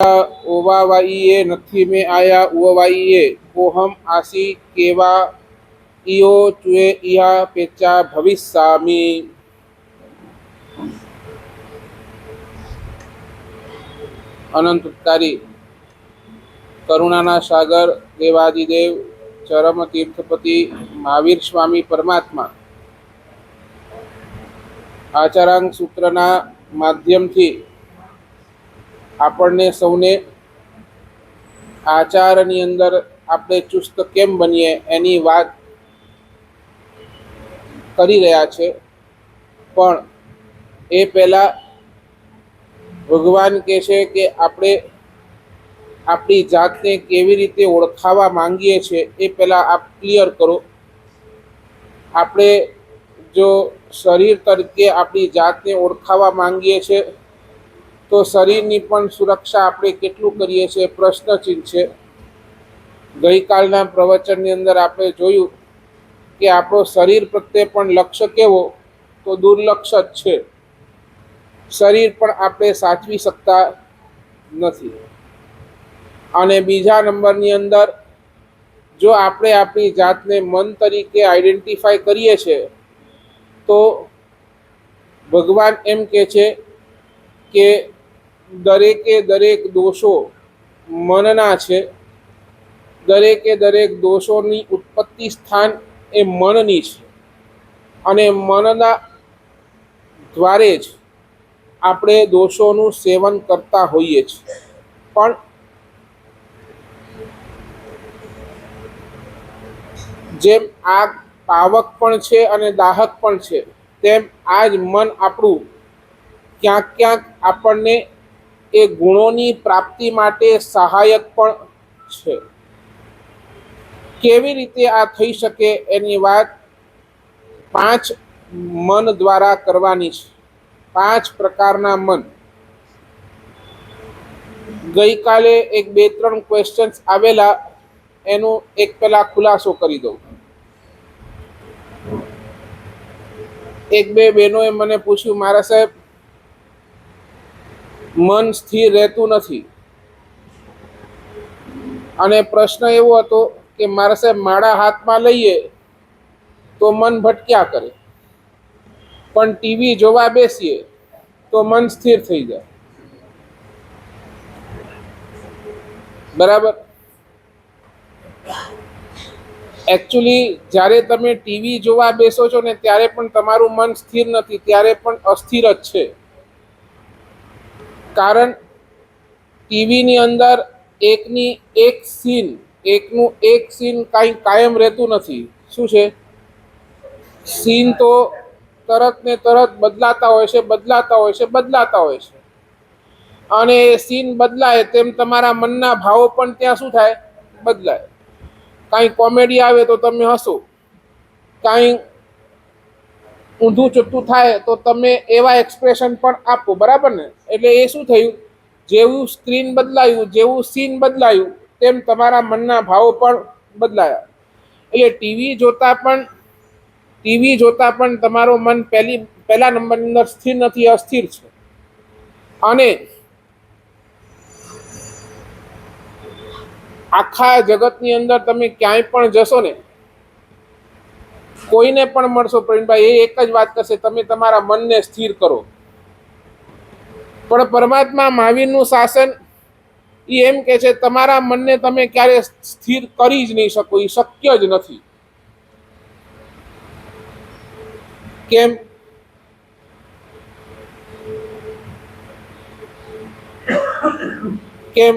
ओवावाइये नथी में आया उवाइये को हम आसी केवा इयो चुए इहा पेचा भविष्यामी। अनंत उत्कारी करुणाना सागर देवादिदेव चरम तीर्थपति महावीर स्वामी परमात्मा आचारांग सूत्रना माध्यमथी आपने सौने आचारनी अंदर आपणे चुस्त केम बनीए एनी वात करी रह्या छे। पण ए पहला भगवान कहे छे कि आपणे आपणी जातने केवी रीते ओळखावा मांगीए छे ए पहला आप क्लियर करो। आपणे जो शरीर तरीके आपणी जातने ओळखावा मांगीए छे तो शरीरनी पण सुरक्षा आपणे केटલું કરીએ છીએ પ્રશ્નચિહ્ન છે। ગઈકાલના પ્રવચનની અંદર આપણે જોયું કે આપણો શરીર પ્રત્યે પણ લક્ષ્ય કેવો તો દુર્લક્ષ જ છે। શરીર પણ આપણે સાચવી શકતા નથી। અને બીજા નંબરની અંદર જો આપણે આપણી જાતને મન તરીકે આઈડેન્ટિફાઈ કરીએ છીએ તો ભગવાન એમ કહે છે કે દરેકે દરેક દોષો મનના છે। દરેકે દરેક દોષોની ઉત્પત્તિ સ્થાન એ મનની છે અને મનના દ્વારે જ આપણે દોષોનું સેવન કરતા હોઈએ છીએ। પણ જેમ આગ પાવક પણ છે અને દાહક પણ છે તેમ આ જ મન આપણું ક્યાંક ક્યાંક આપણને એ ગુણોની પ્રાપ્તિ માટે સહાયક પણ છે। કેવી રીતે આ થઈ શકે એની વાત 5 મન દ્વારા કરવાની છે। 5 પ્રકારના મન। ગઈકાલે એક 2-3 ક્વેશ્ચન્સ આવેલા એનું એક પહેલા ખુલાસો કરી દઉં। એક બે બહેનોએ મને પૂછ્યું મારા સાહેબ મન સ્થિર રહેતું નથી અને પ્રશ્ન એવો હતો કે મારા સાહેબ માળા હાથમાં લઈએ તો મન ભટક્યા કરે પણ ટીવી જોવા બેસીએ તો મન સ્થિર થઈ જાય। બરાબર। एक्चुअली જ્યારે તમે ટીવી જોવા બેસો છો ને ત્યારે પણ તમારું મન સ્થિર નથી, ત્યારે પણ અસ્થિર જ છે। કારણ ટીવીની અંદર એકની એક એકનું એક સીન કાંઈ કાયમ રહેતું નથી। શું છે? સીન તો તરત ને તરત બદલાતા હોય છે, બદલાતા હોય છે અને એ સીન બદલાય તેમ તમારા મનના ભાવો પણ ત્યાં શું થાય? બદલાય। કાંઈ કોમેડી આવે તો તમે હસો, કાંઈ ઊંધું ચૂકતું થાય તો તમે એવા એક્સપ્રેશન પણ આપો। બરાબર ને? એટલે એ શું થયું? જેવું સ્ક્રીન બદલાયું, જેવું સીન બદલાયું તેમ તમારા મનના ભાવો પણ બદલાયા। એટલે ટીવી જોતા પણ તમારો મન પહેલા નંબરની અંદર સ્થિર નથી, અસ્થિર છે। અને આખા જગતની અંદર તમે ક્યાંય પણ જશો ને, કોઈને પણ મળશો પ્રવીણભાઈ, એ એક જ વાત કરશે, તમે તમારા મનને સ્થિર કરો। પણ પરમાત્મા મહાવીરનું શાસન એ એમ કે છે તમારા મનને તમે ક્યારે સ્થિર કરી જ નહીં શકો, એ શક્ય જ નથી। કેમ? કેમ?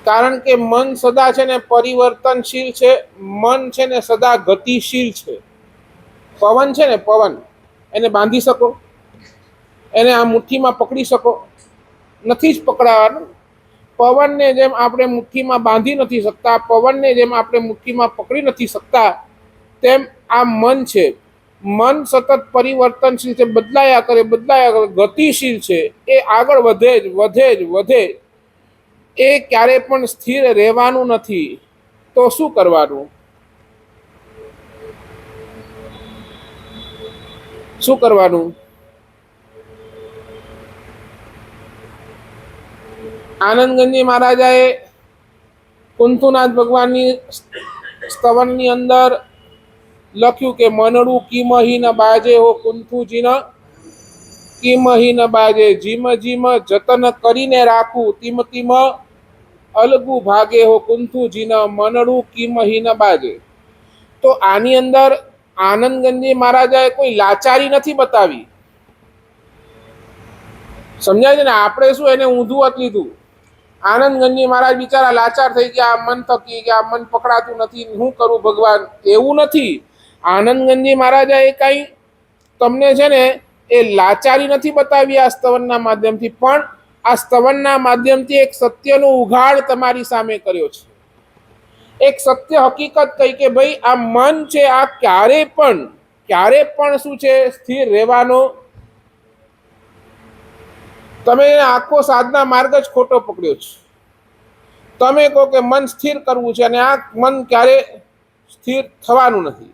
કારણ કે મન સદા છે ને પરિવર્તનશીલ છે, મન છે ને સદા ગતિશીલ છે। પવન છે ને, પવન એને બાંધી શકો? એને આ મુઠ્ઠીમાં પકડી શકો? નથી જ પકડાવાનું। પવનને જેમ આપણે મુઠ્ઠીમાં બાંધી નથી શકતા, પવનને જેમ આપણે મુઠ્ઠીમાં પકડી નથી શકતા, તેમ આ મન છે। મન સતત પરિવર્તનશીલ છે, બદલાયા કરે, ગતિશીલ છે। એ આગળ વધે એ ક્યારે પણ સ્થિર રહેવાનું નથી। તો શું કરવાનું? શું કરવાનું? આનંદગંજી મહારાજાએ કુંથુનાથ ભગવાનની સ્તવનની અંદર લખ્યું કે મનડું કિમહી ન બાજે હો કુંથુજી ન કિમહી ન બાજે, જીમ જીમ જતન કરીને રાખું તીમ તીમ અલગુ ભાગે હો કુંથુજી ન મનડું કિમહી ન બાજે. તો આની અંદર આનંદગંજી મહારાજાએ કોઈ લાચારી નથી બતાવી. સમજાય છે ને? આપણે શું એને ઊંધું અત લીધું. આનંદગંજી મહારાજ બિચારા લાચાર થઈ ગયા, મન થકી ગયા, મન પકડાતું નથી, શું કરું ભગવાન? એવું નથી. આનંદગંજી મહારાજાએ કઈ તમને છે ને એ લાચારી નથી બતાવી આ સ્તવનના માધ્યમથી, પણ આ સ્તવનના માધ્યમથી એક સત્યનો ઉઘાડ તમારી સામે કર્યો છે. એક સત્ય હકીકત કહી કે ભાઈ આ મન છે, આ ક્યારે પણ શું છે, સ્થિર રહેવાનો. તમે આખો સાધના માર્ગ જ ખોટો પકડ્યો છે. તમે કહો કે મન સ્થિર કરવું છે અને આ મન ક્યારે સ્થિર થવાનું નથી.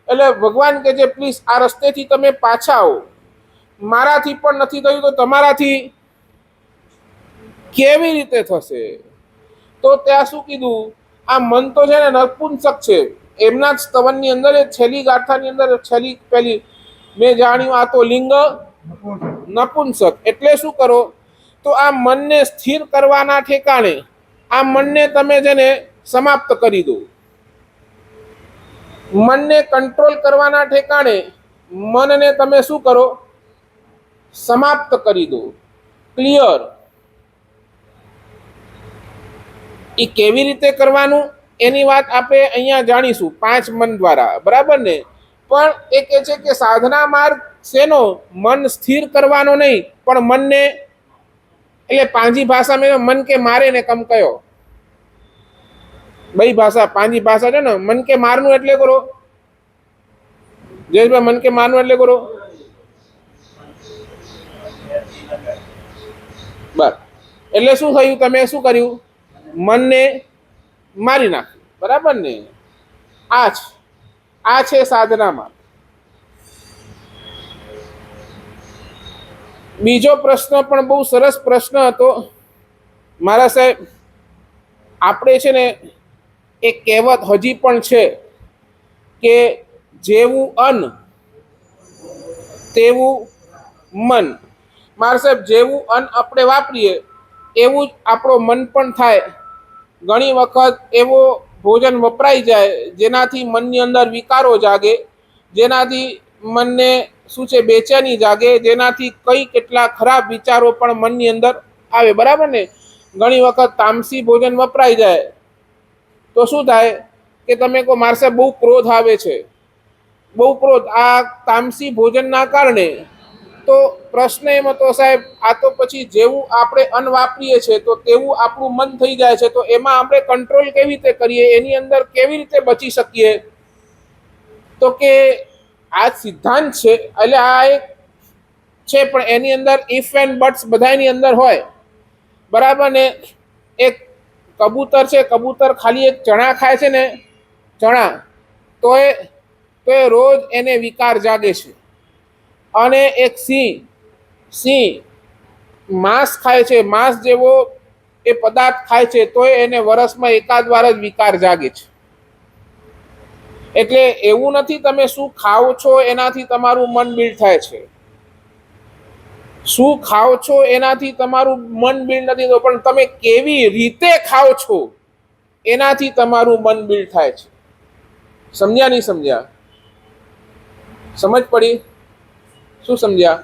એટલે ભગવાન કે છે પ્લીઝ આ રસ્તેથી તમે પાછા આવો. મારાથી પણ નથી થયું તો તમારાથી કેવી રીતે થશે? તો ત્યાં શું કીધું? આ મન તો છે ને નપુંસક છે. એમના જ સ્તવનની અંદર છેલ્લી ગાથાની અંદર છેલ્લી પેલી મેં જાણ્યું આ તો લિંગ નપુંસક. એટલે શું કરો? તો આ મનને સ્થિર કરવાના ઠેકાણે આ મનને તમે જેને સમાપ્ત કરી દો. મનને કંટ્રોલ કરવાના ઠેકાણે મનને તમે શું કરો? સમાપ્ત કરી દો. ક્લિયર. એ કેવી રીતે કરવાનું એની વાત આપણે અહીંયા જાણીશું 5 મન દ્વારા, બરાબર ને? પણ એ કહે છે કે સાધના માર્ગ શેનો? મન સ્થિર કરવાનો નહીં, પણ મનને એટલે પાંજી ભાષામાં મન કે મારે ને કમ કયો બઈ ભાષા પાંજી ભાષા છે ને. મન કે મારનું એટલે કરો જયેશભાઈ, મન કે મારનું એટલે કરો બસ. એટલે શું થયું? તમે શું કર્યું? મનને મારી નાખ્યું, બરાબર ને? આ છે સાધનામાં. બીજો પ્રશ્ન પણ બહુ સરસ પ્રશ્ન હતો મારા સાહેબ. આપણે છે ને એક કહેવત હજી પણ છે કે જેવું અન્ન તેવું મન. મારા સાહેબ, જેવું અન્ન આપણે વાપરીએ એવું જ આપણો મન પણ થાય. ઘણી વખત એવો ભોજન વપરાઈ જાય જેનાથી મનની અંદર વિકારો જાગે, જેનાથી મનને શું છે બેચેની જાગે, જેનાથી કઈ કેટલા ખરાબ વિચારો પણ મનની અંદર આવે, બરાબર ને? ઘણી વખત તામસી ભોજન વપરાઈ જાય તો શું થાય કે તમે કહો મારે સાહેબ બહુ ક્રોધ આવે છે, બહુ ક્રોધ આ તામસી ભોજનના કારણે. તો પ્રશ્ન એમ હતો સાહેબ, આ તો પછી જેવું આપણે અન્ન વાપરીએ છીએ તો તેવું આપણું મન થઈ જાય છે. તો એમાં આપણે કંટ્રોલ કેવી રીતે કરીએ? એની અંદર કેવી રીતે બચી શકીએ? તો કે આ સિદ્ધાંત છે, એટલે આ એક છે, પણ એની અંદર ઇફ એન્ડ બટ્સ બધાની અંદર હોય, બરાબર ને? એક કબૂતર છે, કબૂતર ખાલી એક ચણા ખાય છે ને, ચણા, તો એ રોજ એને વિકાર જાગે છે. અને એક સિંહ માંસ ખાય છે, માંસ જેવો એ પદાર્થ ખાય છે, તો એને વર્ષમાં એકાદ વાર જ વિકાર જાગે છે. એટલે એવું નથી તમે શું ખાઓ છો એનાથી તમારું મન બિલ્ડ થાય છે. શું ખાઓ છો એનાથી તમારું મન બિલ્ડ નથી થતું, પણ તમે કેવી રીતે ખાઓ છો એનાથી તમારું મન બિલ્ડ થાય છે. સમજ્યા નહીં સમજ્યા? સમજ પડી? શું સમજ્યા?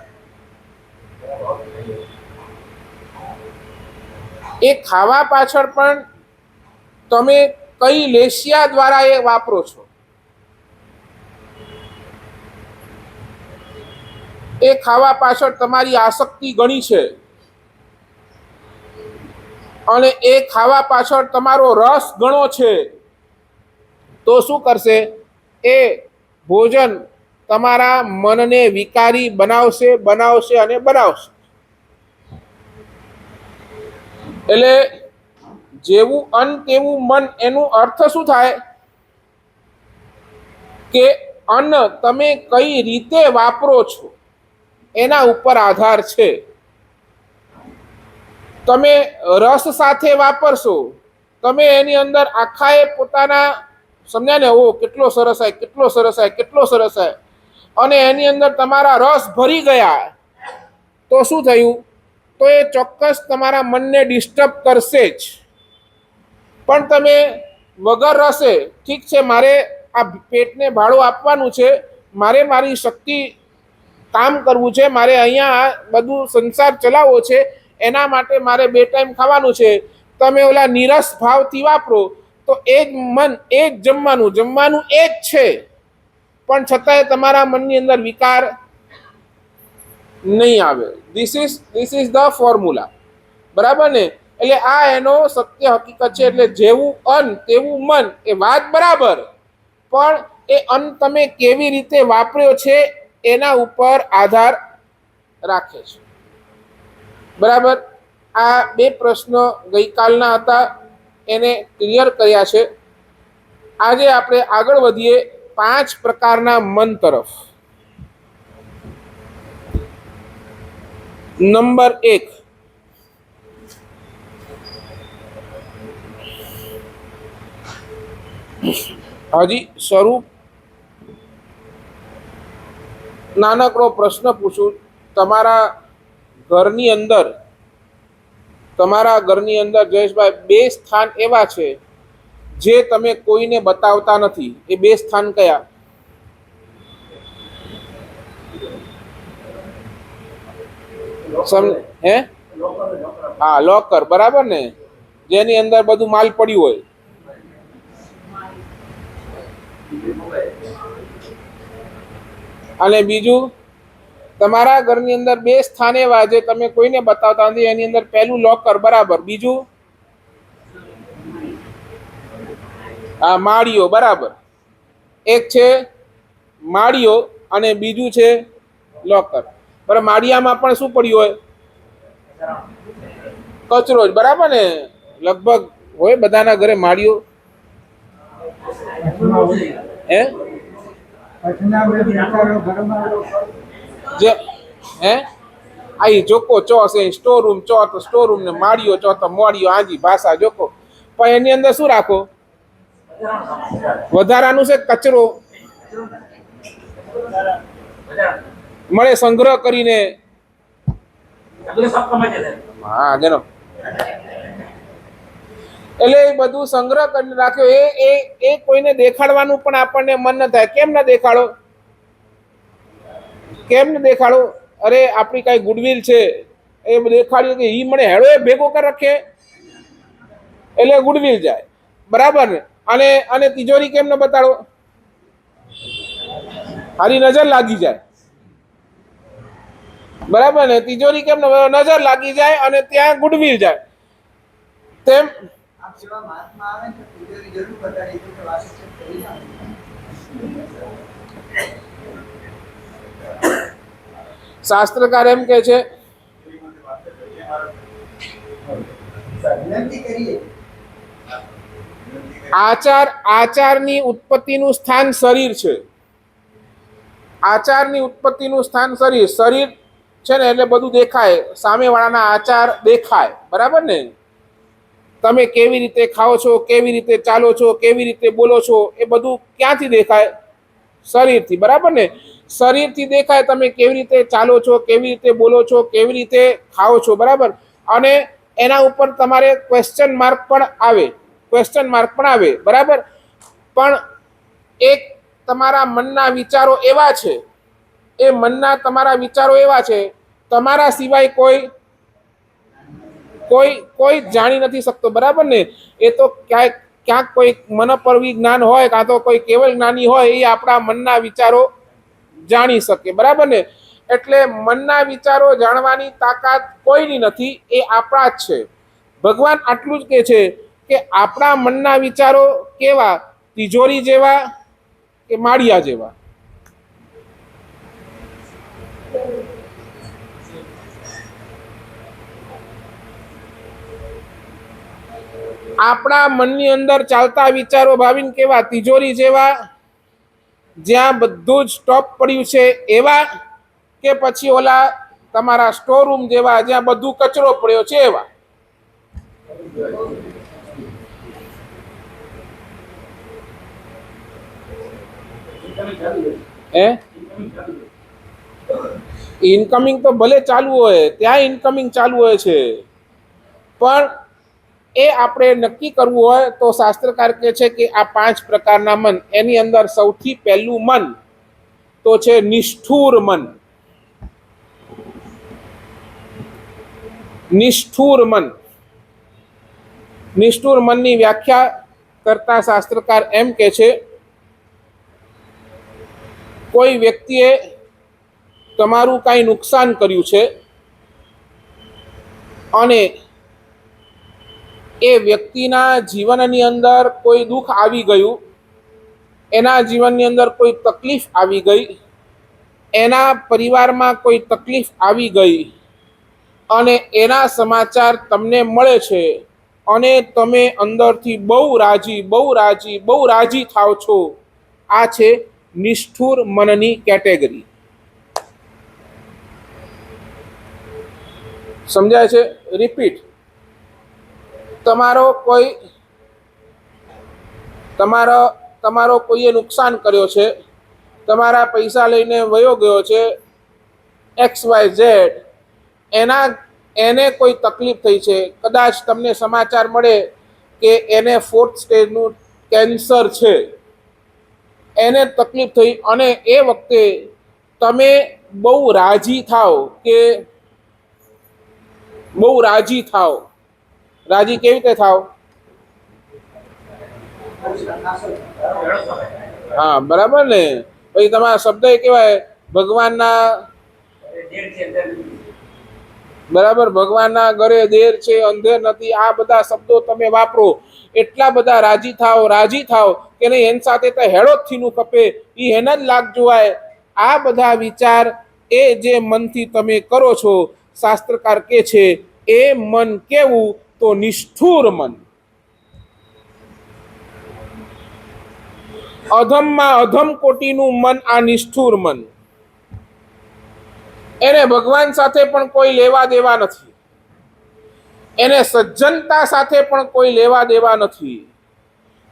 એ ખાવા પાછળ પણ તમે કઈ લેશિયા દ્વારા એ વાપરો છો, એ ખાવા પાછળ તમારી આસક્તિ ઘણી છે, અને એ ખાવા પાછળ તમારો રસ ઘણો છે. તો શું કરશે? એ ભોજન તમારા મનને વિકારી બનાવશે અને બનાવશે. એટલે જેવું અન્ન તેવું મન, એનું અર્થ શું થાય કે અન્ન તમે કઈ રીતે વાપરો છો એના ઉપર આધાર છે. તમે રસ સાથે વાપરશો, તમે એની અંદર આખાએ પોતાના સમજ્યા ને, ઓ કેટલો સરસ આવે, કેટલો સરસ આવે, કેટલો સરસ આવે, અને એની અંદર તમારા રસ ભરી ગયા, તો શું થયું? તો એ ચોક્કસ તમારા મનને ડિસ્ટર્બ કરશે જ. પણ તમે વગર રસે, ઠીક છે મારે આ પેટને ભાડું આપવાનું છે, મારે મારી શક્તિ કામ કરવું છે, મારે અહીંયા બધું સંસાર ચલાવવો છે, એના માટે મારે 2 ટાઈમ ખાવાનું છે, તમે ઓલા નીરસ ભાવથી વાપરો, તો એ જ મન, એ જ જમવાનું, જમવાનું એ જ છે, પણ છતાંય તમારા મનની અંદર વિકાર નહીં આવે. ધીસ ઇઝ ધ ફોર્મ્યુલા, બરાબર ને? એટલે આ એનો સત્ય હકીકત છે. એટલે જેવું અન્ન તેવું મન, એ વાત બરાબર, પણ એ અન્ન તમે કેવી રીતે વાપર્યો છે એના ઉપર આધાર રાખે છે. બરાબર? આ 2 પ્રશ્ન ગઈકાલના હતા, એને ક્લિયર કર્યા છે. આજે આપણે આગળ વધીએ 5 પ્રકારના મન તરફ. નંબર 1, હજી શરૂ નાનકડો પ્રશ્ન પૂછું. તમારા ઘરની અંદર જયેશભાઈ 2 સ્થાન એવા છે જે તમે કોઈને બતાવતા નથી. એ 2 સ્થાન કયા? હે? હા, લોકર, બરાબર ને? જેની અંદર બધું માલ પડ્યું હોય. અને બીજું, તમારા ઘરની અંદર 2 સ્થાન એવા જે તમે કોઈને બતાવતા નથી. એની અંદર પહેલું લોકર, બરાબર. બીજું હા, માળીઓ, બરાબર. એક છે માળીઓ અને બીજું છે લોકર. બરાબર. માળિયામાં પણ શું પડ્યું હોય? કચરો જ, બરાબર ને? લગભગ હોય બધાના ઘરે માળીઓ. હે? હે? આઈ જોકો ચો છે, સ્ટોર રૂમ ચો તો સ્ટોર રૂમ ને માળીઓ ચો તો મોળીઓ. આજી ભાષા જોકો. પણ એની અંદર શું રાખો? વધારાનું છે કચરો મળે સંગ્રહ કરીને. હા, જેનો એટલે એ બધું સંગ્રહ કરીને રાખ્યો. એ કોઈને દેખાડવાનું પણ આપણને મન ન થાય. કેમ ના દેખાડો? કેમ ન દેખાડો? અરે આપણી કઈ ગુડવિલ છે એ દેખાડ્યું કે ઈ મને હેડો ભેગો કરી રાખે, એટલે ગુડવિલ જાય, બરાબર ને? અને તિજોરી કેમ ન બતાડો? હારી નજર લાગી જાય, બરાબર ને? તિજોરી કેમ નજર લાગી જાય અને ત્યાં ગુડવિલ જાય. તેમ શાસ્ત્રકાર એમ કે છે આચારની ઉત્પત્તિનું સ્થાન શરીર છે. આચારની ઉત્પત્તિનું સ્થાન શરીર. શરીર છે ને એટલે બધું દેખાય, સામેવાળાના આચાર દેખાય, બરાબર ને? તમે કેવી રીતે ખાઓ છો, કેવી રીતે ચાલો છો, કેવી રીતે બોલો છો, એ બધું ક્યાંથી દેખાય? શરીરથી, બરાબર ને? શરીરથી દેખાય તમે કેવી રીતે ચાલો છો, કેવી રીતે બોલો છો, કેવી રીતે ખાઓ છો, બરાબર? અને એના ઉપર તમારે ક્વેશ્ચન માર્ક પણ આવે, બરાબર? પણ એક તમારા મનના વિચારો એવા છે, તમારા વિચારો એવા છે, તમારા સિવાય કોઈ જાણી નથી શકતો, બરાબર ને? એ તો ક્યાંક કોઈ મનોપરવી જ્ઞાન હોય, કાં તો કોઈ કેવલ જ્ઞાની હોય, એ આપણા મનના વિચારો જાણી શકે, બરાબર ને? એટલે મનના વિચારો જાણવાની તાકાત કોઈની નથી, એ આપણા જ છે. ભગવાન આટલું જ કહે છે કે આપણા મનના વિચારો કેવા? તિજોરી જેવા કે માળિયા જેવા? આપણા મનની અંદર ચાલતા વિચારો ભાવિન કેવા? તિજોરી જેવા, જ્યાં બધું જ સ્ટોક પડ્યું છે એવા? કે પછી ઓલા તમારા સ્ટોર રૂમ જેવા, જ્યાં બધું કચરો પડ્યો છે એવા? હે ઇનકમિંગ તો ભલે ચાલુ હોય, ત્યાં ઇનકમિંગ ચાલુ હોય છે, પણ એ આપણે નક્કી કરવું હોય તો શાસ્ત્રકાર કહે છે કે આ 5 પ્રકારના મન, એની અંદર સૌથી પહેલું મન તો છે નિષ્ઠુર મન. નિષ્ઠુર મન. નિષ્ઠુર મનની વ્યાખ્યા કરતા શાસ્ત્રકાર એમ કહે છે, કોઈ વ્યક્તિએ તમારું કાંઈ નુકસાન કર્યું છે અને એ વ્યક્તિના જીવનની અંદર કોઈ દુઃખ આવી ગયું, એના જીવનની અંદર કોઈ તકલીફ આવી ગઈ, એના પરિવારમાં કોઈ તકલીફ આવી ગઈ અને એના સમાચાર તમને મળે છે અને તમે અંદરથી બહુ રાજી થાવ છો. આ છે નિષ્ઠુર મનની કેટેગરી. સમજાય છે? રિપીટ. તમારો કોઈએ નુકસાન કર્યો છે, તમારા પૈસા લઈને વયો ગયો છે, XYZ, એને કોઈ તકલીફ થઈ છે, કદાચ તમને સમાચાર મળે કે એને 4th સ્ટેજનું કેન્સર છે, એને તકલીફ થઈ અને એ વખતે તમે બહુ રાજી થાવ. રાજી કેવી રીતે થાવ? હા, બરાબર ને. પછી તમારા શબ્દ એ કહેવાય ભગવાનના, બરાબર, ભગવાનના ઘરે દેર છે અંધેર નથી, આ બધા શબ્દો તમે વાપરો. એટલા બધા રાજી થાવ કે નહીં, એની સાથે તો હેડો જ થીનું કપે, એ એને જ લાગ જોવાય. આ બધા વિચાર એ જે મનથી તમે કરો છો, શાસ્ત્રકાર કે છે એ મન કેવું? તો નિષ્ઠુર મન. અધમમાં અધમ કોટીનું મન આ નિષ્ઠુર મન. એને ભગવાન સાથે પણ કોઈ લેવા દેવા નથી, એને સજ્જનતા સાથે પણ કોઈ લેવા દેવા નથી.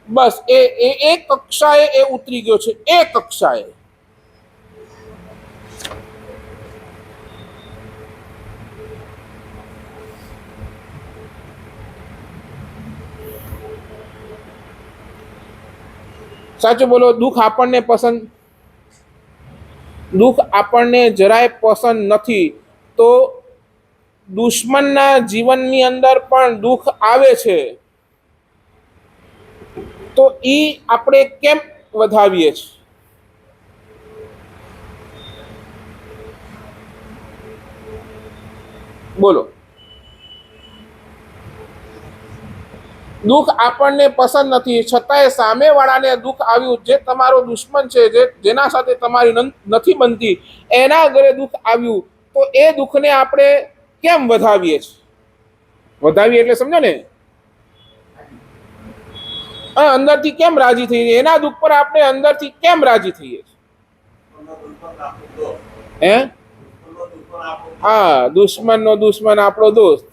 બસ એ કક્ષાએ એ ઉતરી ગયો છે, એ કક્ષાએ. સાચું બોલો. દુઃખ આપણને જરાય પસંદ નથી, તો દુશ્મનના જીવનની અંદર પણ દુઃખ આવે છે, તો ઈ આપણે કેમ વધાવીએ છીએ? બોલો. દુઃખ આપણને પસંદ નથી, છતાંય સામેવાળાને દુઃખ આવ્યું, જે તમારો દુશ્મન છે, જેના સાથે તમારી નથી બનતી, એના ઘરે દુઃખ આવ્યું, તો એ દુઃખને આપણે કેમ વધાવીએ છીએ? વધાવીએ એટલે સમજો ને, અંદરથી કેમ રાજી થઈએ? એના દુઃખ પર આપણે અંદરથી કેમ રાજી થઈએ? હે? હા, દુશ્મનનો દુશ્મન આપણો દોસ્ત.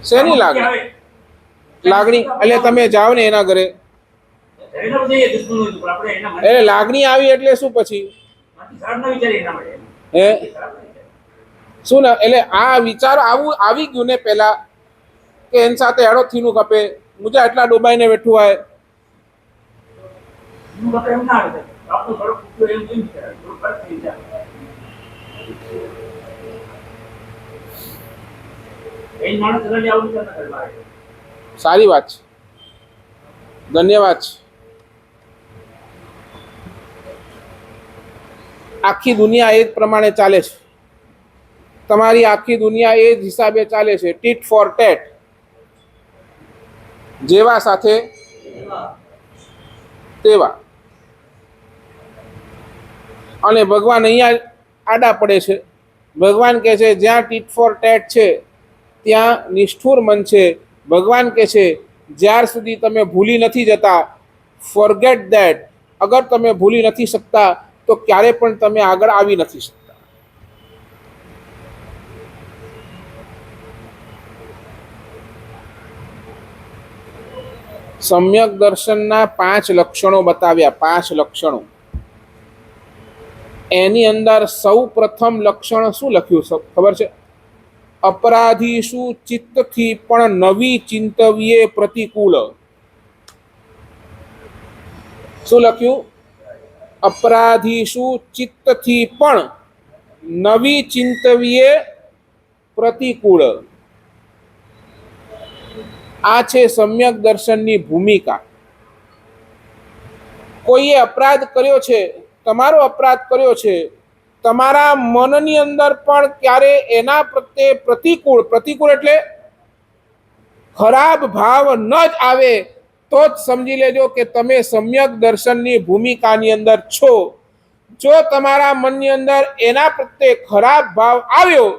શેની લાગણી? એટલે તમે જાઓ ને એના ઘરે, એટલે લાગણી આવી એટલે શું પછી? હે શું ને? એટલે આ વિચાર આવી ગયું ને પેલા કે એની સાથે હેડો થીનું કપે, મુજા એટલા ડોબાઈને બેઠું હોય. સારી વાત છે, ધન્યવાદ છે. આખી દુનિયા એ જ પ્રમાણે ચાલે છે. તમારી આખી દુનિયા એ જ હિસાબે ચાલે છે, ટીટ ફોર ટેટ, જેવા સાથે તેવા. અને ભગવાન અહીંયા આડા પડે છે. ભગવાન કહે છે જ્યાં ટીટ ફોર ટેટ છે ત્યાં નિષ્ઠુર મન છે, ભગવાન કહે છે જ્યાર સુધી તમે ભૂલી નથી જતા, ફોરગેટ ધેટ, અગર તમે ભૂલી નથી શકતા તો ક્યારે પણ તમે આગળ આવી નથી શકતા. સમ્યક દર્શનના 5 લક્ષણો બતાવ્યા. 5 લક્ષણો. એની અંદર સૌ પ્રથમ લક્ષણ શું લખ્યું ખબર છે? અપરાધીશું ચિત્તથી પણ નવી ચિંતવીએ પ્રતિકૂળ. શું લખ્યું? અપરાધીશું ચિત્તથી પણ નવી ચિંતવીએ પ્રતિકૂળ. આ છે સમ્યક દર્શનની ભૂમિકા. કોઈએ અપરાધ કર્યો છે, તમારો અપરાધ કર્યો છે, તમારા મનની અંદર પણ ક્યારે એના પ્રત્યે પ્રતિકૂળ એટલે ખરાબ ભાવ ન જ આવે તો જ સમજી લેજો કે તમે સમ્યક દર્શનની ભૂમિકાની અંદર છો. જો તમારા મનની અંદર એના પ્રત્યે ખરાબ ભાવ આવ્યો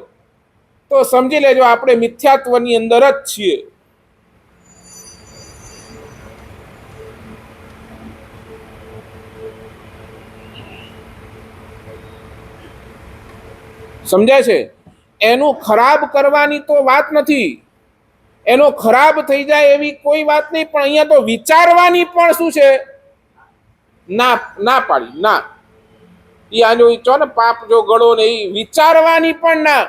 તો સમજી લેજો આપણે મિથ્યાત્વની અંદર જ છીએ. સમજાય છે? એનું ખરાબ કરવાની તો વાત નથી, એનો ખરાબ થઈ જાય એવી કોઈ વાત નહીં, પણ અહીંયા તો વિચારવાની પણ શું છે? ના પાડી. ના એ આનો ચો ને પાપ જો ગળો ને એ વિચારવાની પણ ના.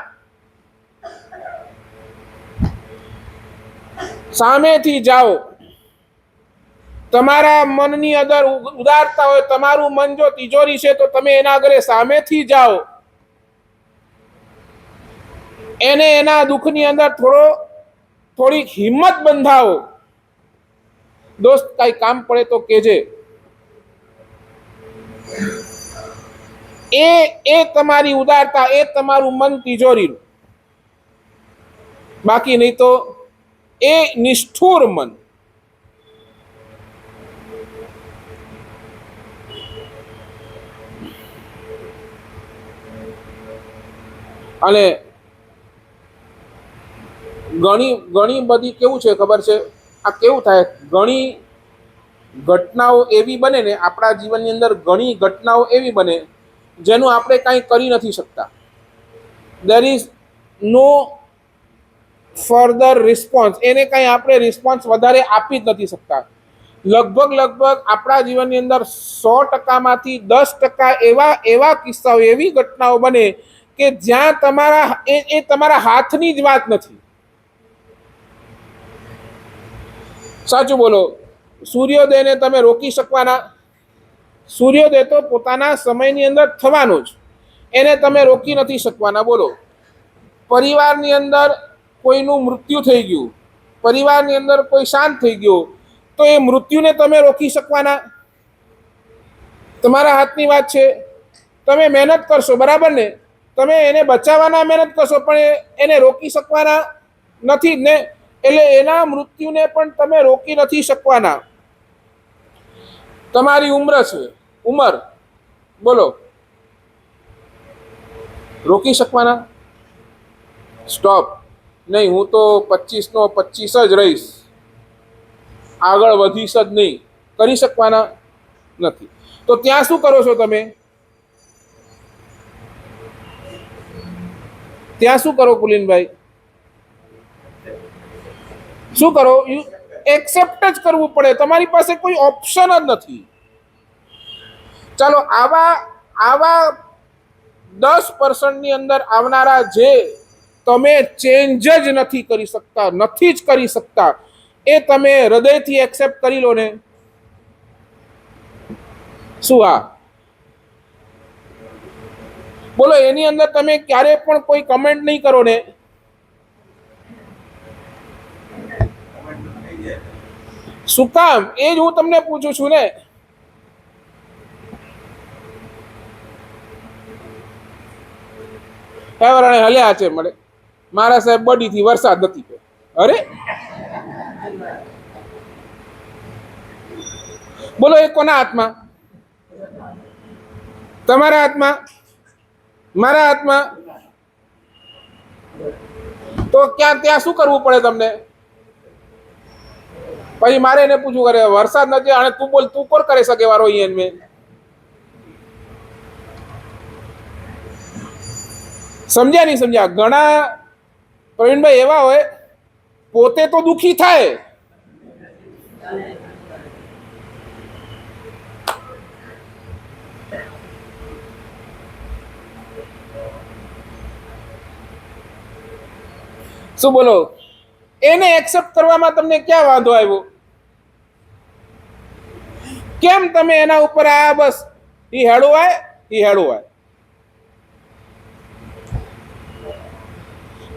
સામેથી જાઓ. તમારા મનની અંદર ઉદારતા હોય, તમારું મન જો તિજોરી છે તો તમે એના આગળ સામેથી જાઓ. એને એના દુઃખની અંદર થોડીક હિંમત બંધાવો. દોસ્ત કઈ કામ પડે તો કેજે. એ તમારી ઉદારતા, એ તમારું મન તિજોરીનું. બાકી નહીં તો એ નિષ્ઠુર મન. અને ઘણી બધી કેવું છે ખબર છે? આ કેવું થાય, ઘણી ઘટનાઓ એવી બને ને આપણા જીવનની અંદર, ઘણી ઘટનાઓ એવી બને જેનું આપણે કાંઈ કરી નથી શકતા. There is no further response. એને કાંઈ આપણે રિસ્પોન્સ વધારે આપી જ નથી શકતા. લગભગ આપણા જીવનની અંદર 100%માંથી 10% એવા કિસ્સાઓ, એવી ઘટનાઓ બને કે જ્યાં તમારા હાથની જ વાત નથી. સાચું બોલો. સૂર્યોદયને તમે રોકી શકવાના? સૂર્યોદય તો પોતાના સમયની અંદર થવાનો જ, એને તમે રોકી નથી શકવાના. બોલો. પરિવારની અંદર કોઈનું મૃત્યુ થઈ ગયું, પરિવારની અંદર કોઈ શાંત થઈ ગયો, તો એ મૃત્યુને તમે રોકી શકવાના? તમારા હાથની વાત છે. તમે મહેનત કરશો, બરાબર ને? તમે એને બચાવવાના મહેનત કરશો, પણ એને રોકી શકવાના નથી ને. એટલે એના મૃત્યુને પણ તમે રોકી નથી શકવાના. તમારી ઉંમર બોલો, રોકી શકવાના? સ્ટોપ. નહીં, હું તો 25 નો 25 જ રહીશ, આગળ વધીશ જ નહીં. કરી શકવાના નથી. તો ત્યાં શું કરો છો તમે? ત્યાં શું કરો પુલિનભાઈ? શું કરો? એક્સેપ્ટ જ કરવું પડે. તમારી પાસે કોઈ ઓપ્શન જ નથી. ચાલો, આવા 10% અંદર આવનારા જે તમે ચેન્જ જ નથી કરી શકતા, નથી જ કરી શકતા, એ તમે હૃદયથી એક્સેપ્ટ કરી લો ને. શું? હા બોલો. એની અંદર તમે ક્યારે પણ કોઈ કમેન્ટ નહીં કરો ને. શું કામ? એ જ હું તમને પૂછું છું ને. એવરાણે હલ્યા છે મળે. મારા સાહેબ બડીથી વરસાદ નથી પડ્યો. અરે બોલો, એ કોના હાથમાં? તમારા હાથમાં? મારા હાથમાં? તો ત્યાં શું કરવું પડે તમને? પછી મારે એને પૂછવું કરે વરસાદ નથી અને તું બોલ તું કોણ કરી શકે વારો અહીંયા મેં સમજ્યા નહીં સમજ્યા? ઘણા પ્રવીણભાઈ એવા હોય પોતે તો દુઃખી થાય, શું બોલો, એને એક્સેપ્ટ કરવામાં તમને ક્યાં વાંધો આવ્યો? કેમ તમે એના ઉપર આ બસ ઈ હેડવાય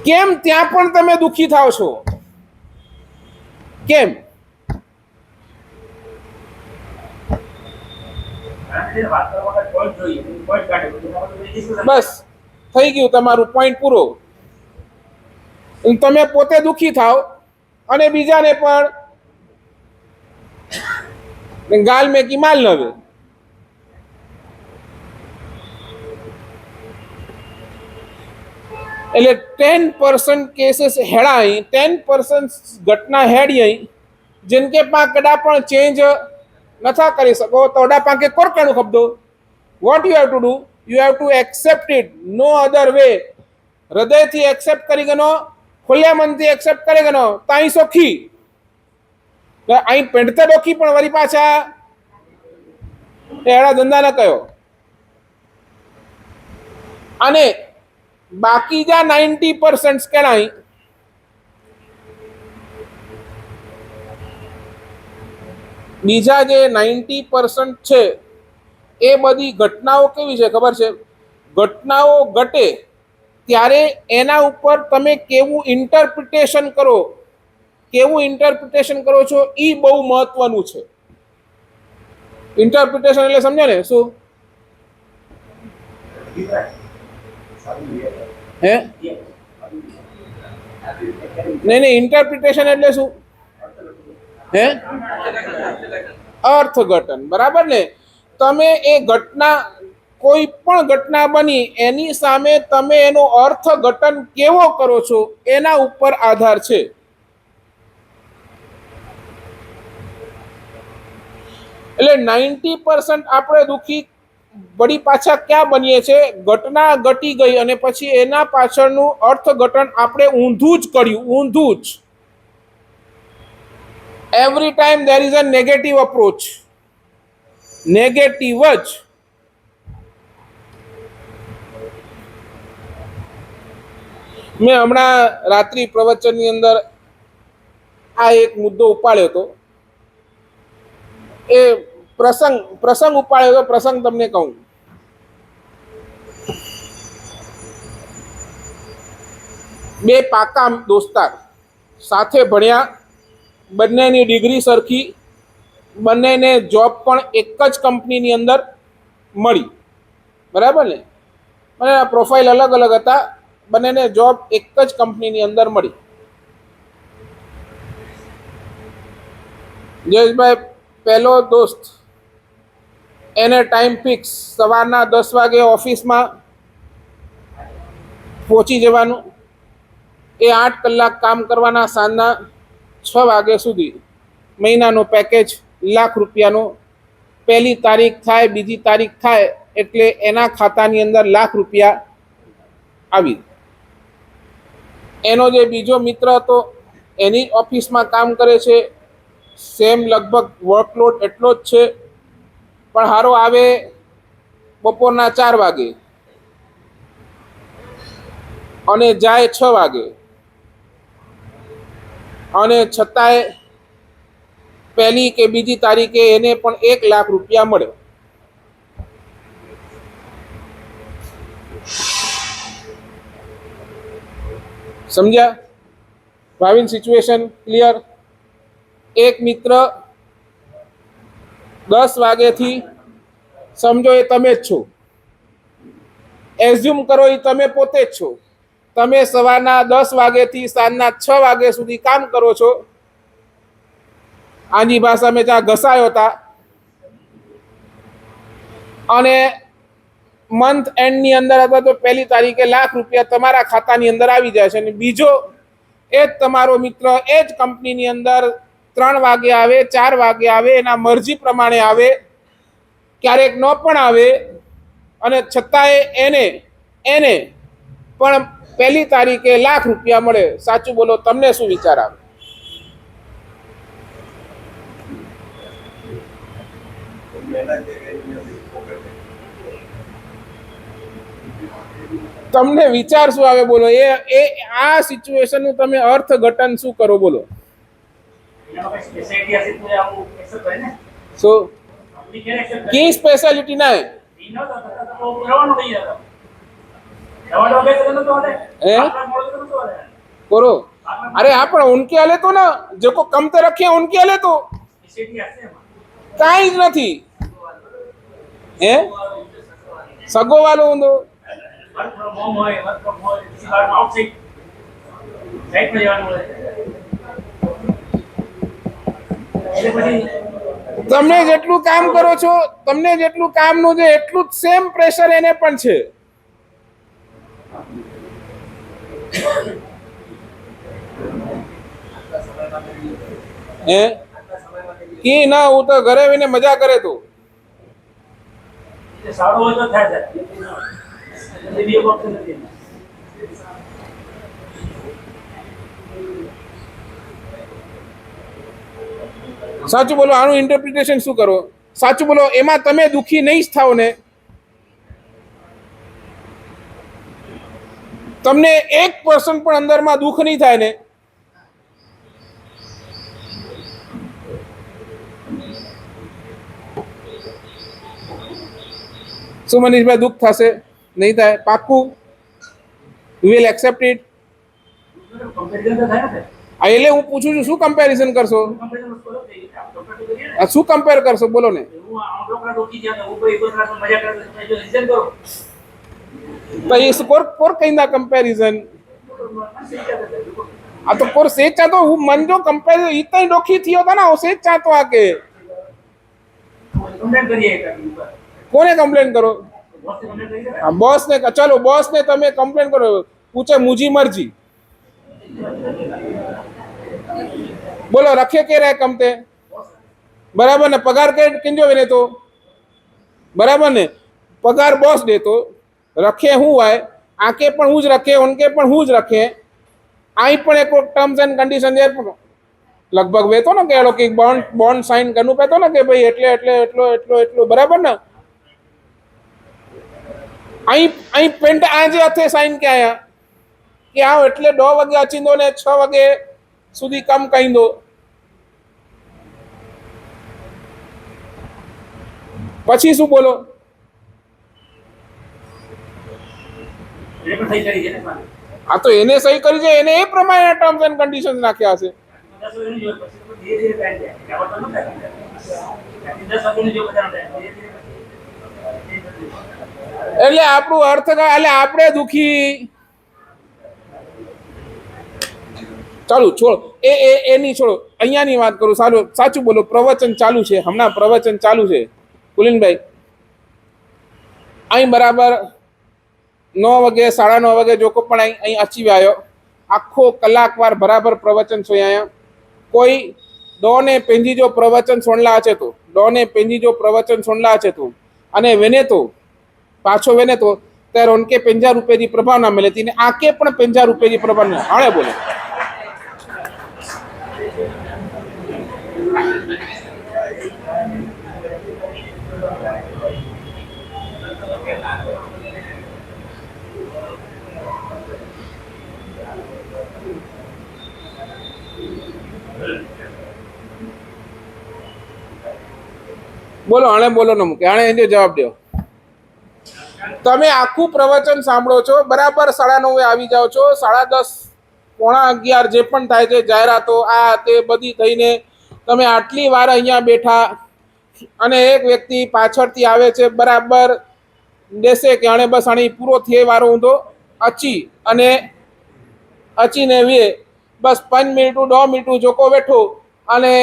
કેમ ત્યાં પણ તમે દુઃખી થાવ છો? કેમ? બસ થઈ ગયું તમારું પોઈન્ટ પૂરો. તમે પોતે દુઃખી થાવ અને બીજાને પણ ગાલ મેકી માલ નવે. એટલે 10% કેસીસ હેડાઈ 10% ઘટના હેડી जिनके पास कदा पण चेंज नथा करी सको तो ओडा पाके कोर कणु खपदो. What you have to do? You have to accept it, no other way. हृदय थी एक्सेप्ट करी गनो, खुले मन थी एक्सेप्ट करे गनो ताई सोखी आई पेंडते डोखी पण वरी पाछा एड़ा धंधा न कयो. अने बाकी जा 90% केणाई बीजा जे 90% छे ए बधी घटनाओं केवी छे खबर छे? घटनाओं घटे त्यारे एना उपर तमे केवुं इंटरप्रिटेशन करो छो ई बहु महत्वनुं छे. इंटरप्रिटेशन એટલે સમજો ને શું? હે नहीं इंटरप्रिटेशन એટલે શું? હે અર્થઘટન. બરાબર ને? તમે એ ઘટના કોઈ પણ ઘટના બની એની સામે તમે એનો અર્થઘટન કેવો કરો છો એના ઉપર આધાર છે. એટલે 90% આપણે દુખી વળી પાછા ક્યાં બનીએ છે? ઘટના ઘટી ગઈ અને પછી એના પાછળનું અર્થઘટન આપણે ઊંધું જ કર્યું, ઊંધું જ. every time there is a negative approach, negative જ. મેં હમણાં રાત્રિ પ્રવચનની અંદર આ એક મુદ્દો ઉપાડ્યો હતો. એ પ્રસંગ ઉપાડ્યો હતો. પ્રસંગ તમને કહું. બે પાકા દોસ્તાર સાથે ભણ્યા, બંનેની ડિગ્રી સરખી, બંનેને જોબ પણ એક જ કંપનીની અંદર મળી. બરાબર ને? અને પ્રોફાઇલ અલગ અલગ હતા, બંનેને જોબ એક જ કંપનીની અંદર મળી. જયેશભાઈ પહેલો દોસ્ત, એને ટાઈમ ફિક્સ, સવારના 10 વાગે ઓફિસમાં પહોંચી જવાનું. એ 8 કલાક કામ કરવાના, સાંજના 6 વાગ્યા સુધી. મહિનાનો પેકેજ ₹1,00,000. પહેલી તારીખ થાય, બીજી તારીખ થાય એટલે એના ખાતાની અંદર ₹1,00,000 આવી. એનો જે બીજો મિત્ર હતો એની જ ઓફિસમાં કામ કરે છે, સેમ લગભગ વર્કલોડ એટલો જ છે, પણ હારો આવે બપોરના 4 વાગે અને જાય 6 વાગે, અને છતાંય પહેલી કે બીજી તારીખે એને પણ ₹1,00,000 મળે. સમજ્યા? Bhavin situation clear? એક મિત્ર 10 વાગ્યાથી, સમજો એ તમે જ છો, એઝ્યુમ કરો એ તમે પોતે જ છો. તમે સવારના 10 વાગ્યાથી સાંજના 6 વાગ્યા સુધી કામ કરો છો. આની ભાષા મેં ત્યાં ઘસાયો હતા. અને મંથ એન્ડની અંદર અથવા તો પહેલી તારીખે ₹1,00,000 તમારા ખાતાની અંદર આવી જાય છે. અને બીજો એ જ તમારો મિત્ર એ જ કંપનીની અંદર 3 વાગે આવે, 4 વાગે આવે, એના મરજી પ્રમાણે આવે, ક્યારેક ન પણ આવે, અને છતાંય એને એને પણ 1 તારીખે ₹1,00,000 મળે. સાચું બોલો, તમને શું વિચાર આવે? તમને વિચાર શું આવે બોલો? એ આ સિચ્યુએશન નું તમે અર્થઘટન શું કરો બોલો? શું કી સ્પેશિયાલિટી ના करो? अरे आप उनके हले तो ना जो को कम तो रखे उनके हले तो काई नहीं है सगो वालो उंदो તમને જેટલું કામ કરો છો, તમને જેટલું કામનું છે એટલું જ સેમ પ્રેશર એને પણ છે. હે કી ના હું તો ઘરે આવીને મજા કરે તું સારું હોય તો થાય છે. સાચું બોલો, આનું ઇન્ટરપ્રિટેશન શું કરો? સાચું બોલો, એમાં તમે દુખી નહીં જ થાવ ને? તમને 1% પણ અંદરમાં દુઃખ નહીં થાય ને? શું મનીષભાઈ દુઃખ થશે? નહીં થાય? પાક્કું? You will accept it? એટલે હું પૂછું છું, શું કમ્પેરિઝન કરશો? શું કમ્પેર કરશો બોલો ને? કોર કઈના કમ્પેરિઝન આ તો કોર સેજ ચાતો હું મન જો કમ્પેરિઝન ઇતઈ ડોખી થયો था ना वो सेज चाहतो आके કોને કમ્પ્લેન કરો? બોસ ને. ચલો બોસ ને તમે કમ્પ્લેન કરો, પૂછે મુજી મરજી બોલો રખે કે રહે કમતે બરાબર ને? પગાર કે કિંજો વિને તો બરાબર ને? પગાર બોસ દે તો રખે હું હોય, આકે પણ હું જ રખે, ઉનકે પણ હું જ રખે. અહીં પણ એક ટર્મ્સ એન્ડ કન્ડિશન લગભગ વેતો ને કે કે બોન્ડ સાઇન કરવું પેતો ને કે ભાઈ એટલે એટલે એટલો એટલો એટલો બરાબર ને? અહીં પેન્ટ આજે હાથે સાઇન કે આયા કે આવ એટલે 2 વાગે અચીંદો ને 6 વાગે સુધી કામ કહી દો. પછી શું બોલો? આ તો એને સહી કરી છે, એને એ પ્રમાણે ટર્મ્સ એન્ડ કન્ડિશન્સ નાખ્યા હશે. એટલે આપણું અર્થ એટલે આપણે દુખી. ચાલુ છોડ એની છોડો, અહીંયાની વાત કરું. સાચું બોલો, પ્રવચન ચાલુ છે, હમણાં પ્રવચન ચાલુ છે. કુલીનભાઈ અહીં બરાબર 9 વાગે 9:30 વાગે જોકો પણ અહીં અચીવ આવ્યો, આખો કલાક વાર બરાબર પ્રવચન સોયા. કોઈ ડોને પેંજી જો પ્રવચન સોણલા છે તો ડોને પેંજી જો પ્રવચન સોણલા છે તો અને વેને તો પાછો વેને તો ત્યારે ઉનકે ₹50 की प्रभावना मिले थी ने आके पण ₹50 की प्रभावना हाणे बोले. બોલો આણે બોલો ન મૂકે, આણે એનો જવાબ દો. તમે આખું પ્રવચન સાંભળો છો, બરાબર 9:30 આવી જાઓ છો, 10:30 પોણા 11 જે પણ થાય છે જાહેરાતો આ તે બધી થઈને તમે આટલી વાર અહીંયા બેઠા અને એક વ્યક્તિ પાછળથી આવે છે, બરાબર દેશે કે આણે બસ આણી પૂરો થયે વારો ઊંધો અચીને વે બસ 5 મિનિટ 2 મિનિટ જોકો બેઠો અને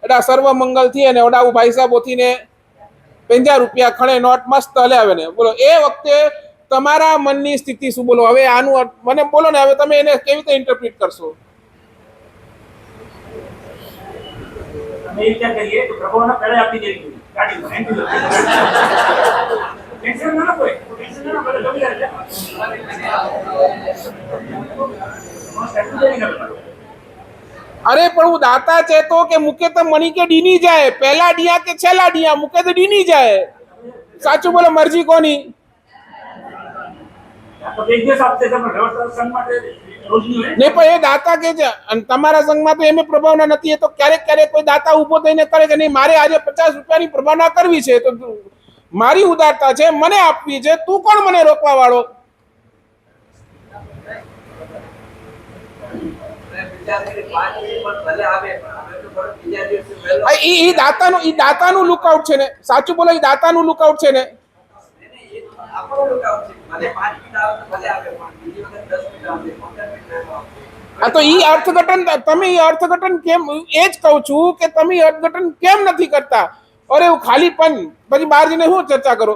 એડા સર્વ મંગલ થી અને ઓડા ભાઈ સાહેબ ઓથીને ₹50 ખણે નોટ મસ્ત હલે આવે ને બોલો. એ વખતે તમારા મનની સ્થિતિ શું બોલો? હવે આનું મને બોલો ને, હવે તમે એને કેવી રીતે ઇન્ટરપ્રિટ કરશો? અમે વિચાર કરીએ તો પ્રભાવના પહેલા આપી દેવી જોઈએ ગાડીમાં ટેન્શન ના કોઈ ટેન્શન ના પડે ગમે ત્યારે અરે પણ હું દાતા ચેતો કે મૂકે તો મણી કે ડીની જાય, પહેલા ડિયા કે છેલ્લા ડિયા મૂકે તો ડીની જાય. સાચું બોલો, મરજી કોની? નહીં પણ એ દાતા કે છે અને તમારા સંઘમાં તો એમ પ્રભાવના નથી. એ તો ક્યારેક ક્યારેક કોઈ દાતા ઉભો થઈને કરે કે નહીં મારે આજે 50 રૂપિયાની પ્રભાવના કરવી છે તો મારી ઉદારતા છે, મને આપવી છે, તું કોણ મને રોકવા વાળો? ઈ દાતાનું લુકઆઉટ છે ને. સાચું બોલો, ઈ દાતાનું લુકઆઉટ છે ને. હા તો ઈ અર્થઘટન તમે ઈ અર્થઘટન કેમ, એ જ કહું છું કે તમે અર્થઘટન કેમ નથી કરતા? અરે હું ખાલી પણ પછી બહાર જઈને શું ચર્ચા કરો?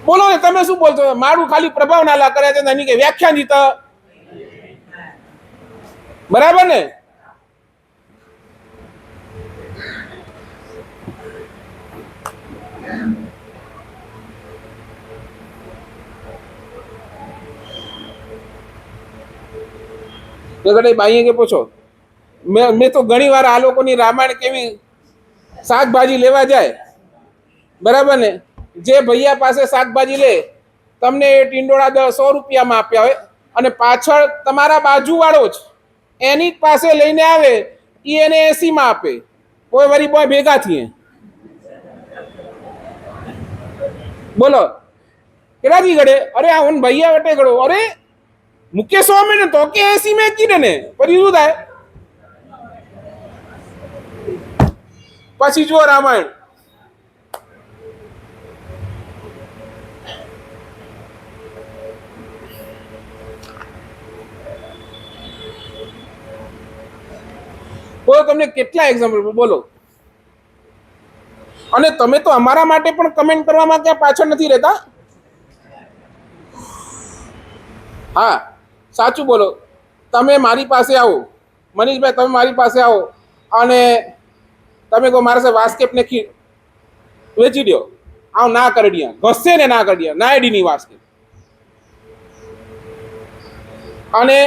બોલો ને, તમે શું બોલશો? મારું ખાલી પ્રભાવ નાલા કરે છે એની કે વ્યાખ્યા દીધા બરાબર ને? બાઈએ કે પૂછો, મેં તો ઘણી વાર આ લોકોની રામાયણ કેવી શાકભાજી લેવા જાય બરાબર ને, જે ભૈયા પાસે શાકભાજી લે તમને એ ટીંડોળા 100 રૂપિયામાં આપ્યા હોય અને પાછળ તમારા બાજુ વાળો જ એની પાસે લઈને આવે એ એને 80માં આપે. કોઈ વરી બોય ભેગા થઈએ બોલો કેટલાથી ગળે? અરે આ હું ભૈયા વટે ગળો, અરે મુખ્ય 100 में तो के 80 में કીધે ને પછી શું થાય? પછી જુઓ રામાયણ. બોલો, તમને કેટલા એક્ઝામ્પલ બોલો. અને તમે તો અમારા માટે પણ કમેન્ટ કરવામાં ક્યાં પાછળ નથી રહેતા. હા સાચું બોલો, તમે મારી પાસે આવો મનીષભાઈ, તમે મારી પાસે આવો અને તમે કહો મારા સાથે વાસ્કેપ ને વેચી દો, આવ ના કરી દે, ઘસે ને ના કરી દે, ના એડીની વાસ્કેપ. અને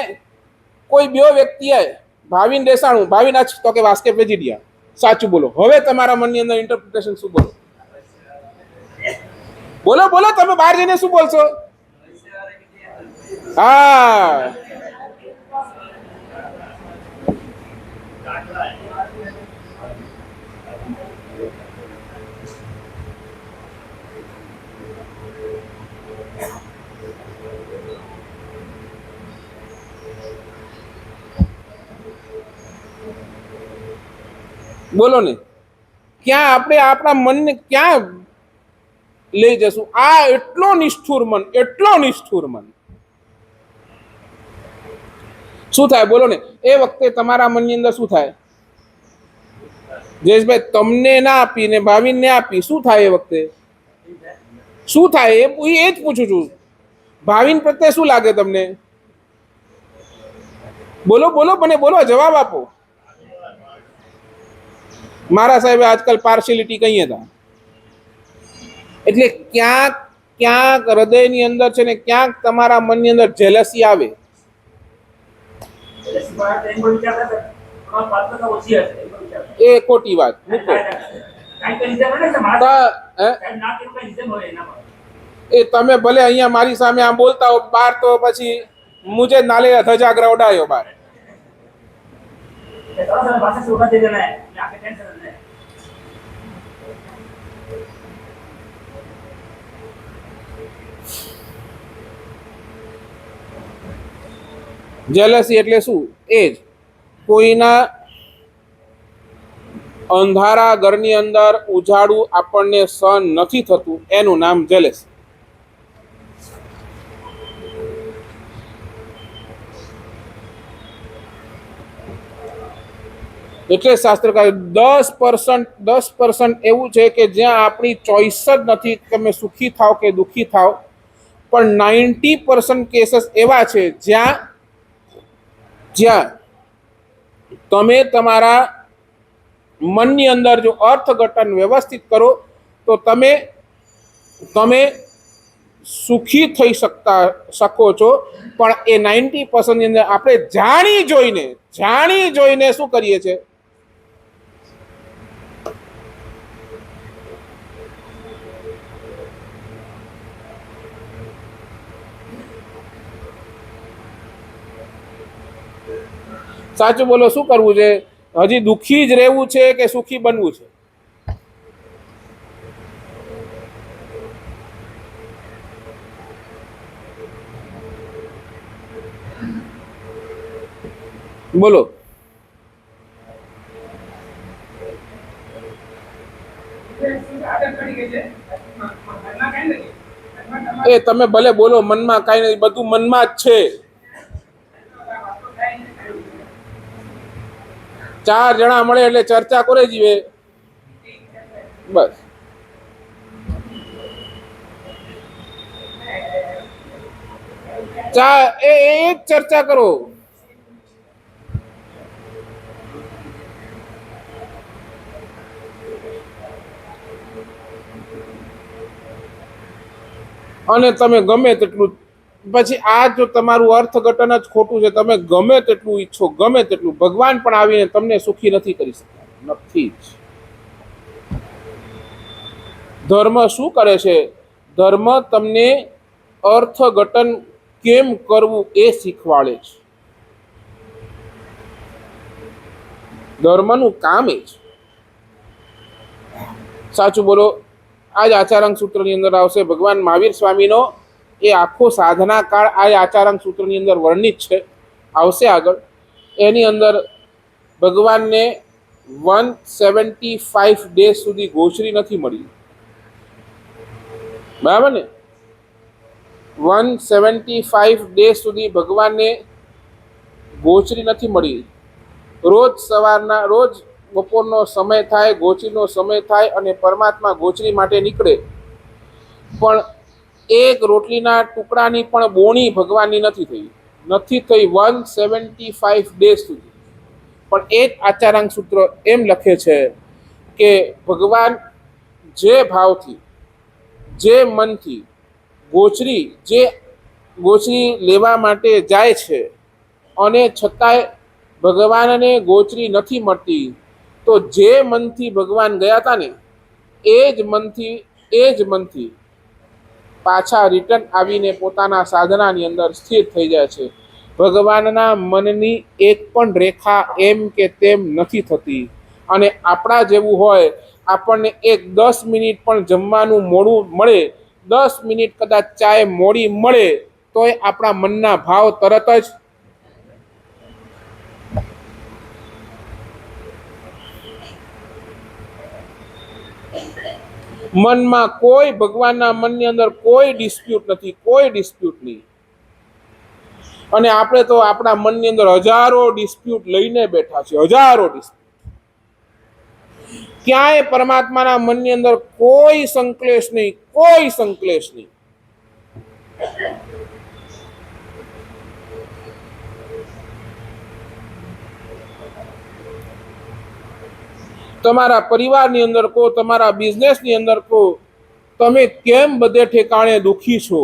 કોઈ બીજો વ્યક્તિ આવે ભાવિન દેસાણું, ભાવિન આજ તો કે વાસ્કેપ વેચી દે. સાચું બોલો, હવે તમારા મનની અંદર ઇન્ટરપ્રિટેશન શું? બોલો બોલો બોલો, તમે બહાર જઈને શું બોલશો? હા બોલો ને, ક્યાં આપણે આપણા મનને ક્યાં લઈ જશું? આ એટલો નિષ્ઠુર મન, એટલો નિષ્ઠુર મન. શું થાય બોલો ને? એ વખતે તમારા મનની અંદર શું થાય? જયેશભાઈ તમને ના આપી ને ભાવિનને આપી, શું થાય એ વખતે? શું થાય એ જ પૂછું છું. ભાવિન પ્રત્યે શું લાગે તમને? બોલો બોલો, મને બોલો, જવાબ આપો. મારા સાહેબે આજકાલ પાર્શિયલિટી કહીએ હતા. એટલે ક્યાંક ક્યાંક હૃદયની અંદર છે ને, ક્યાંક તમારા મનની અંદર જેલસી આવે. એ ખોટી વાત મૂકો. એ તમે ભલે અહીંયા મારી સામે આમ બોલતા હો, બાર તો પછી મુજે નાલે ધજાગરા ઉડાયો બાર. જેલસી એટલે શું? એ જ કોઈના અંધારા ઘરની અંદર ઉજાડું આપણને સહન નથી થતું, એનું નામ જેલસી. એટલે શાસ્ત્રકાર 10% એવું છે કે જ્યાં આપણી ચોઈસ જ નથી કે તમે સુખી થાવ કે દુઃખી થાવ, પણ 90% કેસીસ એવા છે જ્યાં જ્યાં તમે તમારા મનની અંદર જો અર્થઘટન વ્યવસ્થિત કરો તો તમે સુખી થઈ શકો છો. પણ એ 90% ની અંદર આપણે જાણી જોઈને શું કરીએ છીએ? સાચું બોલો, શું કરવું છે? હજી દુઃખી જ રહેવું છે કે સુખી બનવું છે? બોલો. એ તમે ભલે બોલો મનમાં કાંઈ નથી, બધું મનમાં જ છે. 4 જણા મળે એટલે ચર્ચા કરે જીવે બસ. એ જ ચર્ચા કરો. અને તમે ગમે તેટલું પછી આ જો તમારું અર્થઘટન જ ખોટું છે, તમે ગમે તેટલું ઈચ્છો, ગમે તેટલું, ભગવાન પણ આવીને તમને સુખી નથી કરી શકતા, નથી જ. ધર્મ શું કરે છે? ધર્મ તમને અર્થઘટન કેમ કરવું એ શીખવાડે છે. ધર્મનું કામ એ છે. સાચું બોલો. આજ આચારાંક સૂત્રની અંદર આવશે. ભગવાન મહાવીર સ્વામીનો એ આખો સાધના કાળ આ આચારાંક સૂત્રની અંદર વર્ણિત છે, આવશે આગળ. એની અંદર ભગવાનને 175 ડેઝ સુધી ગોચરી નથી મળી, બરાબર ને? 175 ડેઝ સુધી ભગવાનને ગોચરી નથી મળી. રોજ સવારના, રોજ બપોરનો સમય થાય, ગોચરીનો સમય થાય અને પરમાત્મા ગોચરી માટે નીકળે, પણ એક રોટલીના ટુકડાની પણ બોણી ભગવાનની નથી થઈ 175 ડેઝ સુધી. પણ એ જ આચારાંક સૂત્ર એમ લખે છે કે ભગવાન જે ભાવથી, જે મનથી ગોચરી લેવા માટે જાય છે અને છતાંય ભગવાનને ગોચરી નથી મળતી, તો જે મનથી ભગવાન ગયા હતા ને એ જ મનથી પાછા રિટર્ન આવીને પોતાના સાધનાની અંદર સ્થિર થઈ જાય છે. ભગવાનના મનની એક પણ રેખા એમ કે તેમ નથી થતી. અને આપણા જેવું હોય, આપણને 10 મિનિટ પણ જમવાનું મોડું મળે, 10 મિનિટ કદાચ ચાય મોડી મળે, તોય આપણા મનના ભાવ તરત જ મનમાં કોઈ, ભગવાનના મનની અંદર કોઈ ડિસ્પ્યુટ નથી, કોઈ ડિસ્પ્યુટ નહીં. અને આપણે તો આપણા મનની અંદર હજારો ડિસ્પ્યુટ લઈને બેઠા છે, હજારો ડિસ્પ્યુટ. ક્યાંય પરમાત્માના મનની અંદર કોઈ સંકલેશ નહીં, કોઈ સંકલેશ નહીં. તમારા પરિવારની અંદર કહો, તમારા બિઝનેસની અંદર કહો, તમે કેમ બધે ઠેકાણે દુખી છો?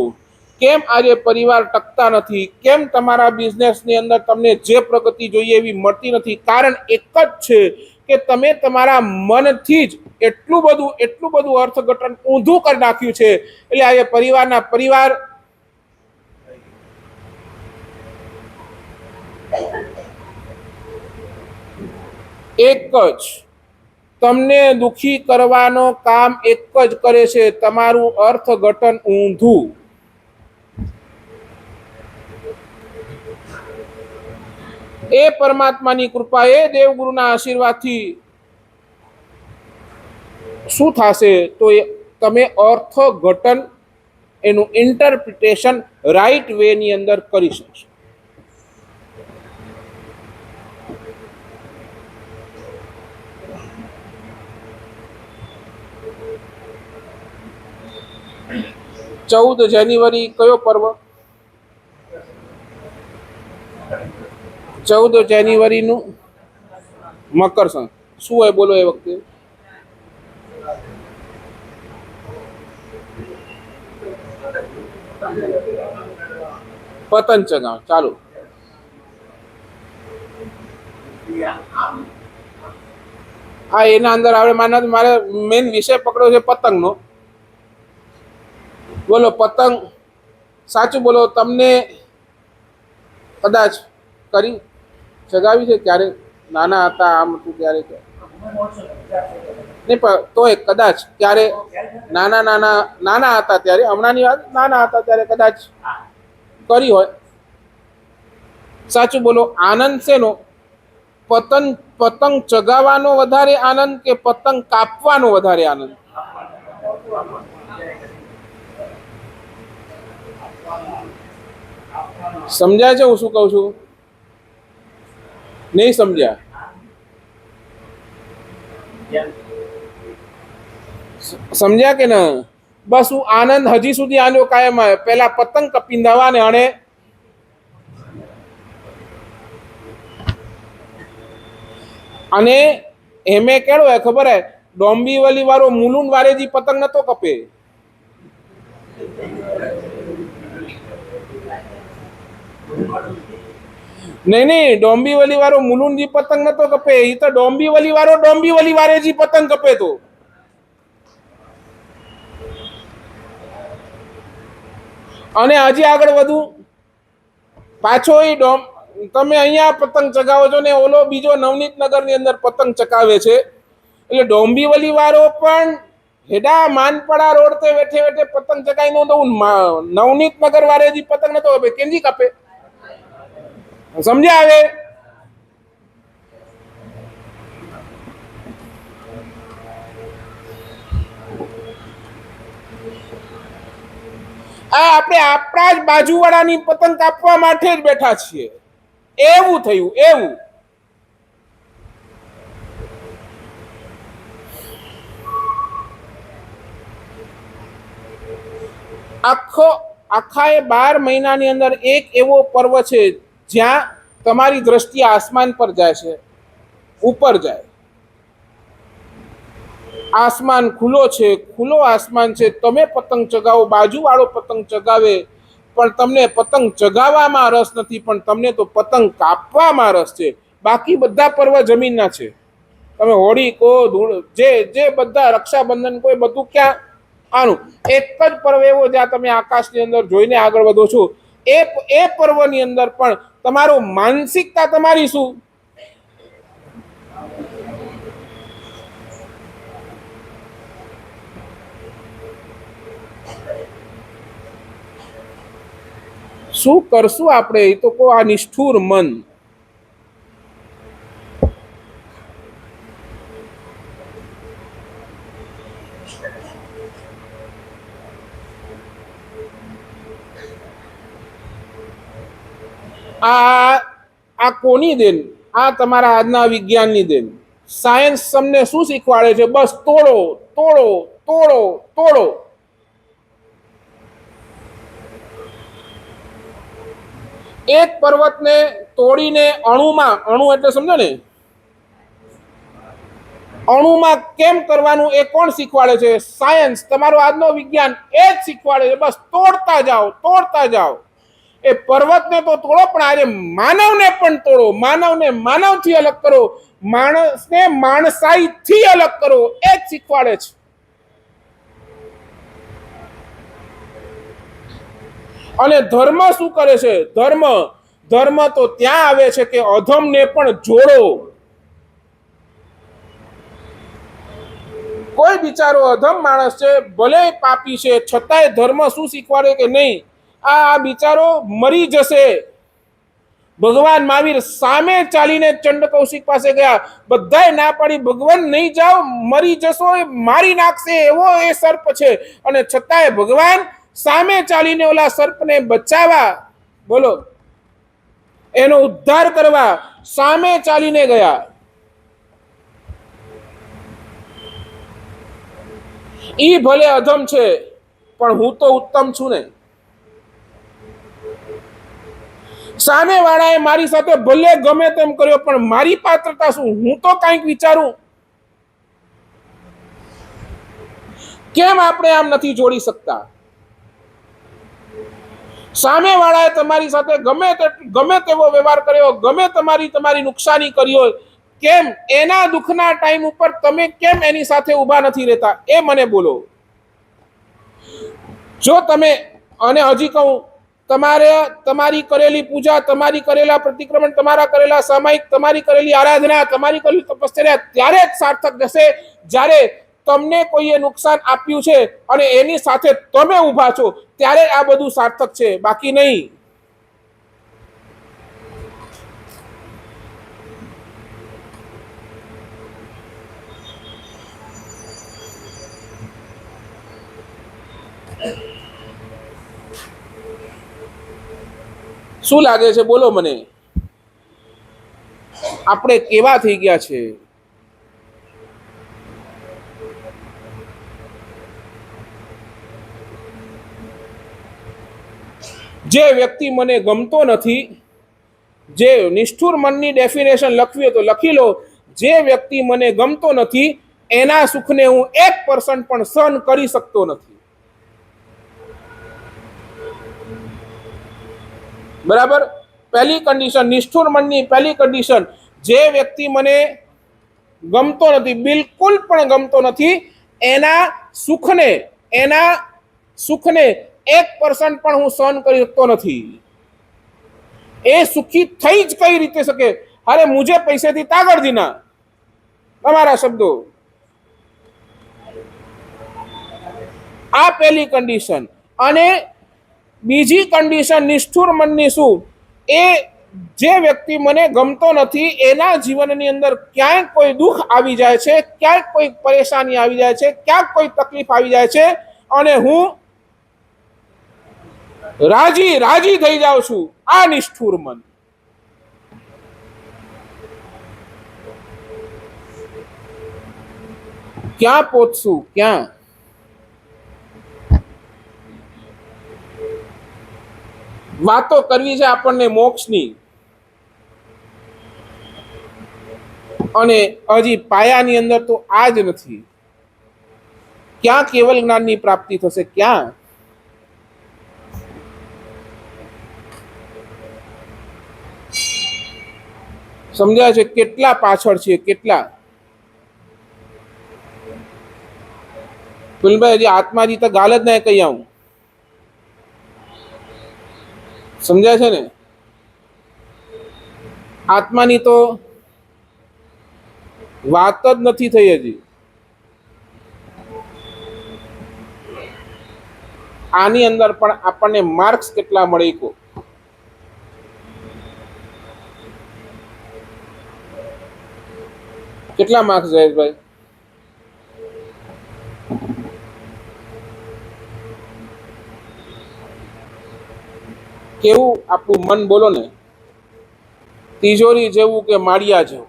કેમ આજે પરિવાર ટકતા નથી? કેમ તમારા બિઝનેસની અંદર તમને જે પ્રગતિ જોઈએ એવી મળતી નથી? કારણ એક જ છે કે તમે તમારા મનથી જ એટલું બધું અર્થઘટન ઊંધું કરી નાખ્યું છે. એટલે આજે પરિવાર એક જ તમને દુખી કરવાનો કામ એક જ કરે છે, તમારું અર્થઘટન ઊંધું. એ પરમાત્માની કૃપા, એ દેવગુરુના આશીર્વાદથી શું થશે? તો તમે અર્થઘટન, એનું ઇન્ટરપ્રિટેશન રાઈટ વે ની અંદર કરી શકશો. ચૌદ જાન્યુઆરી કયો પર્વ? 14 જાન્યુઆરીનું મકર સંક્રાંતિ શું હોય બોલો એ વખતે? પતંગ ચગાવ. ચાલો, આ એના અંદર આપણે મારે મેઇન વિષય પકડ્યો છે પતંગનો. બોલો પતંગ સાચું બોલો. તમને કદાચ કરી ચગાવી છે ક્યારે? નાના હતા આમ હતું ત્યારે નહીં, પણ તોય કદાચ ક્યારે નાના હતા ત્યારે, હમણાંની વાત, નાના હતા ત્યારે કદાચ કરી હોય. સાચું બોલો. આનંદ શેનો? પતંગ ચગાવવાનો વધારે આનંદ કે પતંગ કાપવાનો વધારે આનંદ? સમજાય છે હું શું કહું છું? નહીં સમજ્યા? સમજ્યા કે ના? બસ હું આનંદ હજી સુધી આનો કાયમ આવે. પેલા પતંગ કપીંદાવા ને અણે અને એમે કેળો હે ખબર હે? ડોંબીવલી વાળો મુલુન વારેજી પતંગ નતો કપે. નહીં, ડોંબીવલી વાળો મુલુનજી પતંગ નતો કપે. એ તો ડોંબીવલી વાળો ડોંબીવલી વારેજી પતંગ કપે તો. અને હજી આગળ વધુ પાછો એ તમે અહીંયા પતંગ ચગાવો છો ને ઓલો બીજો નવનીત નગર ની અંદર પતંગ ચગાવે છે. એટલે ડોંબીવલી વાળો પણ હેડા માનપડા રોડ તે વેઠે વેઠે પતંગ ચગાવી નો દઉં. નવનીત નગર વાળે જી પતંગ નતો કપે, કેંજી કપે? સમજ્યા હવે? આપણે આપણા જ બાજુવાળાની પતંગ કાપવા માટે જ બેઠા છીએ. એવું થયું. એવું આખા એ 12 મહિનાની અંદર એક એવો પર્વ છે જ્યાં તમારી દ્રષ્ટિ આસમાન પર જાય છે, ઉપર જાય. આસમાન ખુલ્લો આસમાન છે. તમે પતંગ ચગાવો, બાજુવાળો પતંગ ચગાવે, પણ તમને પતંગ ચગાવવામાં રસ નથી, પણ તમને તો પતંગ કાપવામાં રસ છે. બાકી બધા પર્વ જમીનના છે. તમે હોળી કો, જે બધા રક્ષાબંધન કોઈ બધું ક્યાં આનું એક જ પર્વ એવો જ્યાં તમે આકાશની અંદર જોઈને આગળ વધો છો. એ પર્વની અંદર પણ તમારો માનસિકતા તમારી શું કરશું આપણે? એ તો કો આ નિષ્ઠુર મન. આ કોની દેન? આ તમારા આજના વિજ્ઞાનની દેન. સાયન્સ તમને શું શીખવાડે છે? બસ તોડો તોડો તોડો તોડો. એક પર્વતને તોડીને અણુ એટલે સમજો ને, અણુમાં કેમ કરવાનું એ કોણ શીખવાડે છે? સાયન્સ. તમારો આજનો વિજ્ઞાન એ જ શીખવાડે છે. બસ તોડતા જાઓ તોડતા જાઓ. એ પર્વતને તો તોડો, પણ આજે માનવને પણ તોડો. માનવને માનવથી અલગ કરો, માણસને માણસાઈથી અલગ કરો. એ જ શીખવાડે છે. અને ધર્મ શું કરે છે? ધર્મ તો ત્યાં આવે છે કે અધમને પણ જોડો. કોઈ બિચારો અધમ માણસ છે, ભલે પાપી છે, છતાંય ધર્મ શું શીખવાડે કે નહીં, આ બિચારો મરી જશે. ભગવાન મહાવીર સામે ચાલીને ચંડ કૌશિક પાસે ગયા. બધાય ના પાડી, ભગવાન નહીં જાઓ, મરી જશો, એ મારી નાખશે એવો એ સર્પ છે. અને છતાંય ભગવાન સામે ચાલીને ઓલા સર્પને બચાવવા, બોલો, એનો ઉદ્ધાર કરવા સામે ચાલીને ગયા. ઈ ભલે અધમ છે, પણ હું તો ઉત્તમ છું ને. સામેવાળાએ મારી સાથે ભલે ગમે તેમ કર્યો પણ મારી પાત્રતા શું? હું તો કંઈક વિચારું. કેમ આપણે આમ નથી જોડી શકતા? સામેવાળાએ તમારી સાથે ગમે તેવો વ્યવહાર કર્યો, ગમે તમારી નુકસાની કરી હોય, કેમ એના દુઃખના ટાઈમ ઉપર તમે કેમ એની સાથે ઊભા નથી રહેતા? એ મને બોલો. જો તમે, અને હજી કહું, તમારી કરેલી પૂજા, તમારી કરેલા પ્રતિક્રમણ, તમારા કરેલા સામાયિક, તમારી કરેલી આરાધના, તમારી કરેલી તપશ્ચર્યા ત્યારે જ સાર્થક જશે જ્યારે તમને કોઈએ નુકસાન આપ્યું છે અને એની સાથે તમે ઊભા છો, ત્યારે આ બધું સાર્થક છે, બાકી નહીં. શું લાગે છે? બોલો મને. આપણે કેવા થઈ ગયા છે? જે વ્યક્તિ મને ગમતો નથી, જે નિષ્ઠુર મનની ડેફિનેશન લખવી તો લખી લો. જે વ્યક્તિ મને ગમતો નથી એના સુખને હું 1% પણ સહન કરી શકતો નથી. બરાબર? પહેલી કન્ડિશન, નિષ્ઠુર મનની પહેલી કન્ડિશન, જે વ્યક્તિ મને ગમતો નથી, બિલકુલ પણ ગમતો નથી, એના સુખને 1% પણ હું સહન કરી શકતો નથી. એ સુખી થઈ જ કઈ રીતે શકે? અરે મુજે પૈસેથી તાગડ દીના, તમારા શબ્દો. આ પહેલી કન્ડિશન. અને બીજી કન્ડિશન નિષ્ઠુર મનની શું? એ જે વ્યક્તિ મને ગમતો નથી એના જીવનની અંદર ક્યાંક કોઈ દુઃખ આવી જાય છે, ક્યાંક કોઈ પરેશાની આવી જાય છે, ક્યાંક કોઈ તકલીફ આવી જાય છે અને હું રાજી થઈ જાઉં છું. આ નિષ્ઠુર મન. ક્યાં પહોંચશું? ક્યાં? વાતો કરવી છે આપણને મોક્ષની, અને હજી પાયાની અંદર તો આ જ નથી. ક્યાં કેવલ જ્ઞાનની પ્રાપ્તિ થશે? ક્યાં? સમજાય છે? કેટલા પાછળ છે, કેટલા. પુલભાઈ હજી આત્માજી તો ગાલ જ નહીં કહી આવું. સમજાય છે ને? આત્માની તો વાત જ નથી થઈ હજી. આની અંદર પણ આપણને માર્ક્સ કેટલા મળે? કેટલા માર્ક્સ જયેશભાઈ? કેવું આપણું મન? બોલો ને. તિજોરી જેવું કે માળિયા જેવું?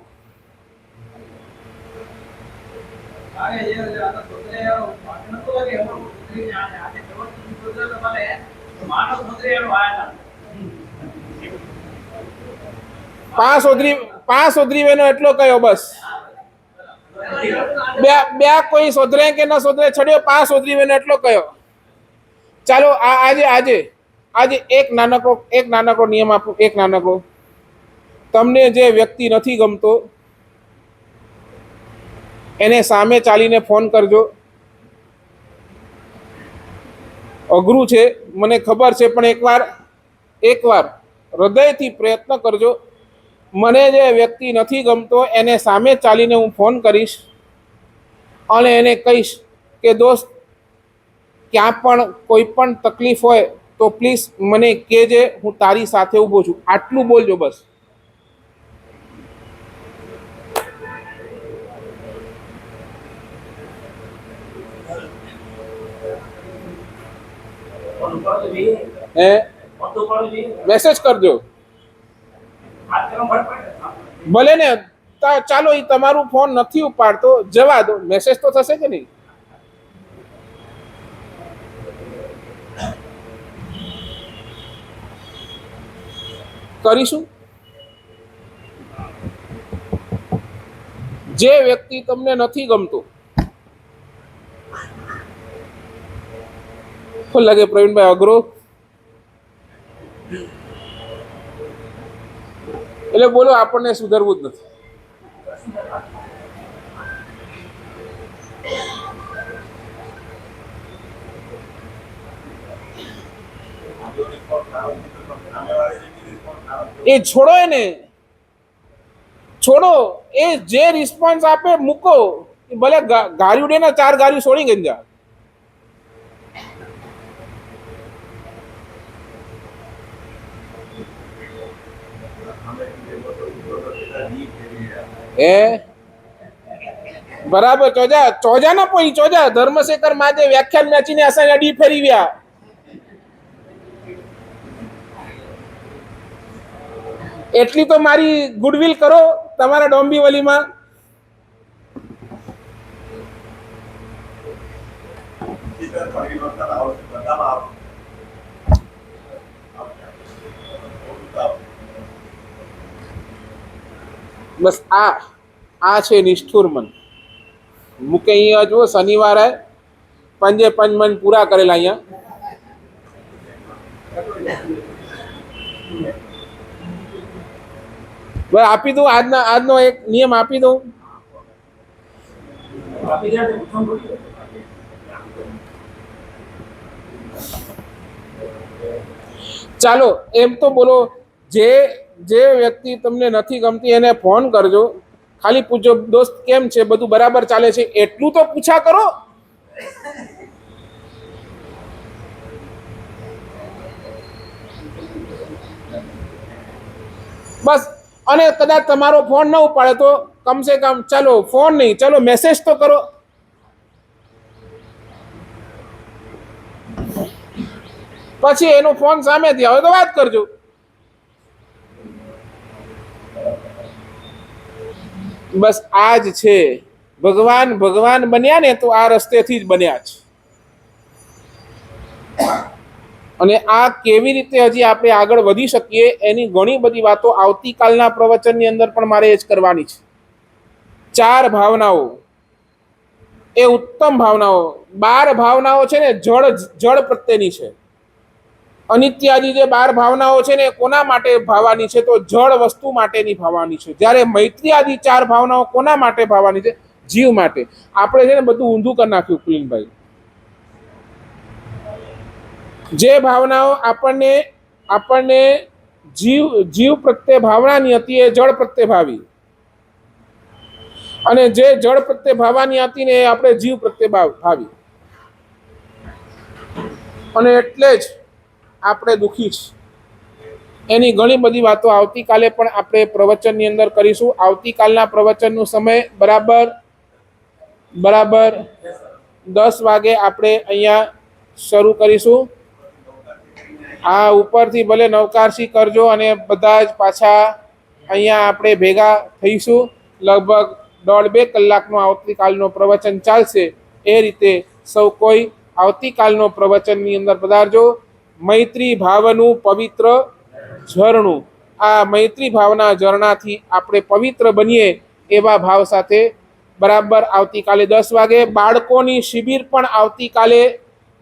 પાંચ સોધરી વેનો એટલો કયો? બસ બે કોઈ સોધરે કે ન સોધરે છડ્યો, 5 સોધરી વેનો એટલો કયો? ચાલો આજે એક નાનકડો નિયમ આપો. એક નાનકડો. તમને જે વ્યક્તિ નથી ગમતો એને સામે ચાલીને ફોન કરજો. અઘરું છે મને ખબર છે, પણ એકવાર હૃદયથી પ્રયત્ન કરજો. મને જે વ્યક્તિ નથી ગમતો એને સામે ચાલીને હું ફોન કરીશ અને એને કહીશ કે દોસ્ત, ક્યાં પણ કોઈ પણ તકલીફ હોય તો પ્લીઝ મને કહેજે, હું તારી સાથે ઊભો છું. આટલું બોલજો બસ. મેસેજ કરજો ભલે ને. ચાલો, એ તમારું ફોન નથી ઉપાડતો, જવા દો. મેસેજ તો થશે કે નહીં? કરીશું. જે વ્યક્તિ તમને નથી ગમતો, શું લાગે પ્રવીણભાઈ અઘરો? એટલે બોલો, આપણને સુધરવું જ નથી. એ છોડો, એને છોડો. એ જે રિસ્પોન્સ આપે મૂકો. ભલે ગાર્યું દે ને, 4 ગાર્યું છોડી ગંજા. એ બરાબર ચોજા ના પોઈ ચોજા ધર્મશેખર માજે વ્યાખ્યાન મેચીને અસાને અડી ફેરી વ્યા. એટલી તો મારી ગુડવિલ કરો તમારા ડોંબીવલીમાં. બસ આ છે નિષ્ઠુર મન. મૂકે અહીંયા જુઓ, શનિવારે 5 મન પૂરા કરેલા અહીંયા. બસ આપી દઉં, આજનો એક નિયમ આપી દઉં. આપી દે તો પૂછવાનું થોડી. ચાલો એમ તો બોલો, જે વ્યક્તિ તમને નથી ગમતી એને ફોન કરજો. ખાલી પૂછજો, દોસ્ત કેમ છે, બધું બરાબર ચાલે છે, એટલું તો પૂછા કરો. બસ. અને કદાચ તમારો ફોન ન ઉપાડે તો કમસે કમ ચાલો ફોન નહીં, ચાલો મેસેજ તો કરો. પછી એનો ફોન સામેથી આવે તો વાત કરજો. બસ આ જ છે. ભગવાન બન્યા ને તો આ રસ્તેથી જ બન્યા છે. અને આ કેવી રીતે હજી આપણે આગળ વધી શકીએ એની ઘણી બધી વાતો આવતીકાલના પ્રવચનની અંદર પણ મારે એ જ કરવાની છે. 4 ભાવનાઓ એ ઉત્તમ ભાવનાઓ. 12 ભાવનાઓ છે ને જળ પ્રત્યેની છે. અનિત્યાદી જે 12 ભાવનાઓ છે ને એ કોના માટે ભાવવાની છે? તો જળ વસ્તુ માટેની ભાવવાની છે. જ્યારે મૈત્રી આદિ 4 ભાવનાઓ કોના માટે ભાવવાની છે? જીવ માટે. આપણે છે ને બધું ઊંધું કરી નાખ્યું પુલિનભાઈ. જે ભાવનાઓ આપણને જીવ પ્રત્યે ભાવનાની હતી એ જળ પ્રત્યે ભાવી, અને જે જળ પ્રત્યે ભાવવાની હતી ને એ આપણે જીવ પ્રત્યે ભાવી. અને એટલે જ આપણે દુઃખી છે. એની ઘણી બધી વાતો આવતીકાલે પણ આપણે પ્રવચનની અંદર કરીશું. આવતીકાલના પ્રવચનનો સમય બરાબર 10 વાગે આપણે અહીંયા શરૂ કરીશું. આ ઉપરથી ભલે નવકારસી કરજો અને બધા જ પાછા અહીંયા આપણે ભેગા થઈશું. લગભગ 1.5-2 કલાકનો આવતીકાલનો પ્રવચન ચાલશે. એ રીતે સૌ કોઈ આવતીકાલનો પ્રવચનની અંદર પધારજો. મૈત્રી ભાવનું પવિત્ર ઝરણું. આ મૈત્રી ભાવના ઝરણાથી આપણે પવિત્ર બનીએ એવા ભાવ સાથે બરાબર આવતીકાલે 10 વાગે. બાળકોની શિબિર પણ આવતીકાલે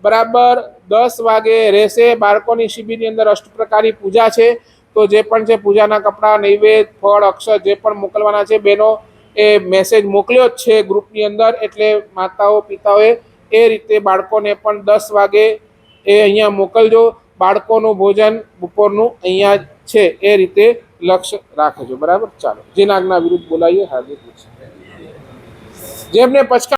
બરાબર 10 વાગે રહેશે. બાળકોની શિબિરની અંદર અષ્ટપ્રકારી પૂજા છે. તો જે પણ છે પૂજાના કપડાં, નૈવેદ્ય, ફળ, અક્ષર જે પણ મોકલવાના છે, બહેનો એ મેસેજ મોકલ્યો જ છે ગ્રુપની અંદર. એટલે માતાઓ પિતાઓએ એ રીતે બાળકોને પણ 10 વાગે એ અહીંયા મોકલજો. બાળકોનું ભોજન બપોરનું અહીંયા છે એ રીતે લક્ષ્ય રાખજો. બરાબર. ચાલો, જે નાગના વિરુદ્ધ બોલાવીએ હાર્દિક જેમને પચકા